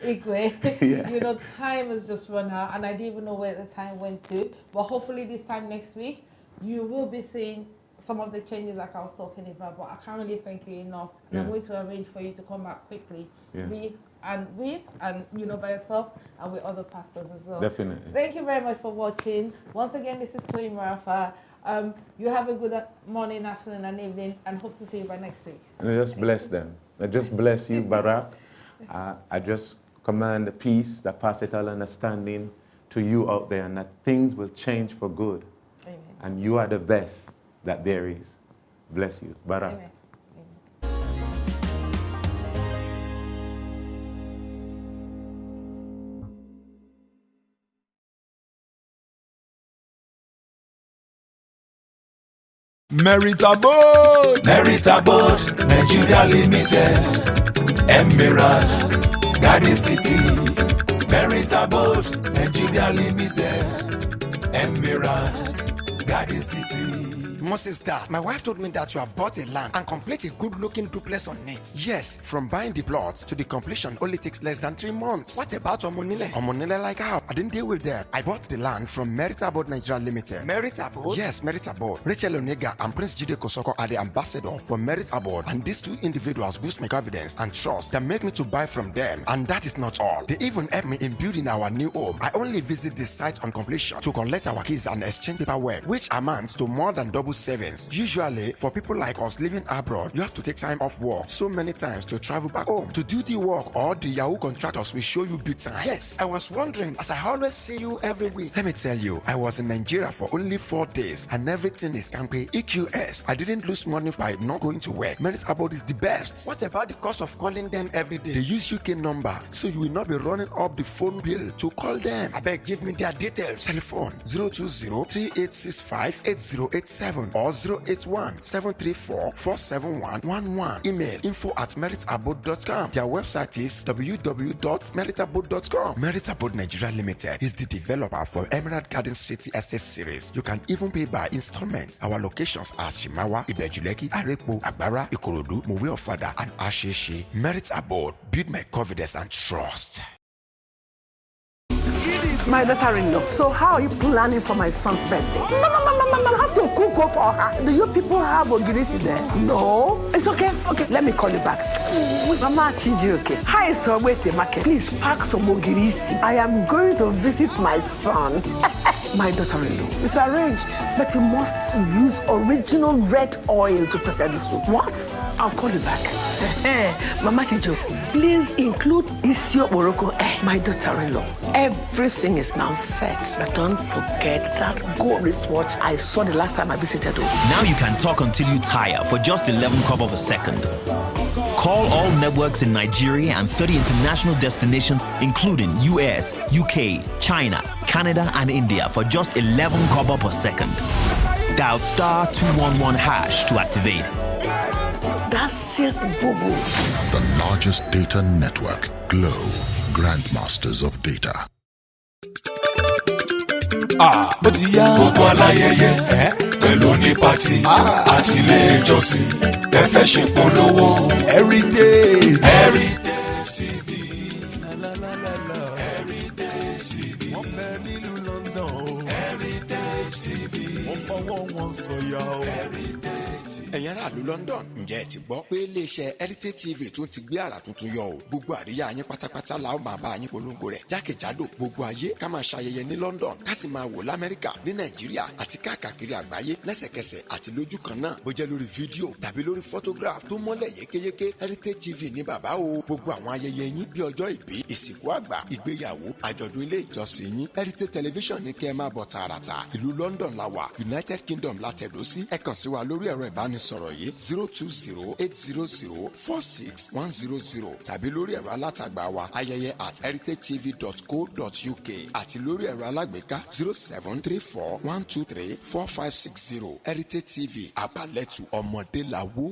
Igwe. You know, time has just run out, and I didn't even know where the time went to. But hopefully this time next week, you will be seeing some of the changes like I was talking about. But I can't really thank you enough. And I'm going to arrange for you to come back quickly and by yourself and with other pastors as well. Definitely. Thank you very much for watching. Once again, this is Toyin Marafa. You have a good morning, afternoon, and evening, and hope to see you by next week. And I just bless them. I just bless you, Barack. I just command the peace that passeth all understanding to you out there, and that things will change for good. Amen. And you are the best that there is. Bless you, Barack. Amen. Meritable Nigeria Limited, Emerald Garden City. Meritable Nigeria Limited, Emerald Garden City. Moses, Dad, my wife told me that you have bought a land and complete a good-looking duplex on it. Yes, from buying the plot to the completion only takes less than 3 months. What about Omonile? Omonile like how? I didn't deal with them. I bought the land from Meritable Nigeria Limited. Meritable? Yes, Meritable. Rachel Onega and Prince Jide Kosoko are the ambassador for Meritable, and these two individuals boost my confidence and trust that make me to buy from them. And that is not all. They even helped me in building our new home. I only visit the site on completion to collect our keys and exchange paperwork, which amounts to more than double savings. Usually, for people like us living abroad, you have to take time off work so many times to travel back home to do the work, or the Yahoo contractors will show you big time. Yes, I was wondering, as I always see you every week. Let me tell you, I was in Nigeria for only 4 days and everything is campy EQS. I didn't lose money by not going to work. Meritable is the best. What about the cost of calling them every day? They use UK number, so you will not be running up the phone bill to call them. I beg, give me their details. Telephone 020-3865-8087 or 081-734-47111. Email info@meritable.com. Their website is www.meritable.com. Meritable Nigeria Limited is the developer for Emerald Garden City Estate Series. You can even pay by installments. Our locations are Shimawa, Ibejuleki, Arepo, Agbara, Ikorodu, Mowe Ofada, and Asheshe. Meritable, build my confidence and trust. My daughter-in-law, so how are you planning for my son's birthday? I have to cook up for her. Do you people have ogirisi there? No. It's okay. Okay, let me call you back. Mama Chiji, okay. Hi, so wait a market. Please pack some ogirisi. I am going to visit my son. My daughter-in-law, it's arranged, but you must use original red oil to prepare the soup. What? I'll call you back. Mama Chijo, please include Isio Morocco. My daughter-in-law, everything is now set. But don't forget that gold wristwatch I saw the last time I visited. Now you can talk until you tire for just 11 kobo of a second. Call all networks in Nigeria and 30 international destinations, including US, UK, China, Canada, and India for just 11 kobo per second. Dial *211# to activate. That's it, boo-boo. The largest data network, Glow, grandmasters of data. Bó ti yá gbogbo aláyẹyẹ pẹ̀lú ní pàtì àti ilé ìjọsìn ẹ fẹ́ ṣe polówó Heritage TV Heritage TV wọ́n bẹ nílùú London o Heritage TV wọ́n fọwọ́ wọn sọ̀yà o Heritage. Ẹ̀yin aráàlú London, ǹjẹ́ ẹ ti gbọ́ pé iléeṣẹ́ Heritage TV tún ti gbé àrà tuntun yọ o? Gbogbo àríyá yín pátápátá la ó máa bá yín polongo rẹ̀ jákèjádò gbogbo ayé, ká máa ṣayẹyẹ ní London, ká sì máa wò l'Amẹ́ríkà, ní Nàìjíríà àti káàkiri àgbáyé lẹ́sẹ̀kẹsẹ̀ àti lójú kan náà. Bó jẹ́ lórí fídíò tàbí lórí photograph tó mọ́lẹ̀ yékéyéké, Heritage TV ní bàbá o. Gbogbo àwọn ayẹyẹ yín bí ọjọ́ ìbí, ìsìnkú àgbà, ìgbéyàwó, àjọ̀dún ilé ìjọsìn yín, Heritage Television ní kẹ́ ẹ máa bọ̀ tààràtà. Ìlú London la wà, United Kingdom la tẹ̀dó sí. Ẹ kàn sí wa lórí ẹ̀rọ ìbánisọ̀rọ̀ yìí 020-800-46100 tàbí lórí ẹ̀rọ alátagbà wa ayẹyẹ@heritagetv.co.uk àti lórí ẹ̀rọ alágbèéká 0734-123-4560. Heritage TV, àbálẹ̀tù ọmọdé làwó.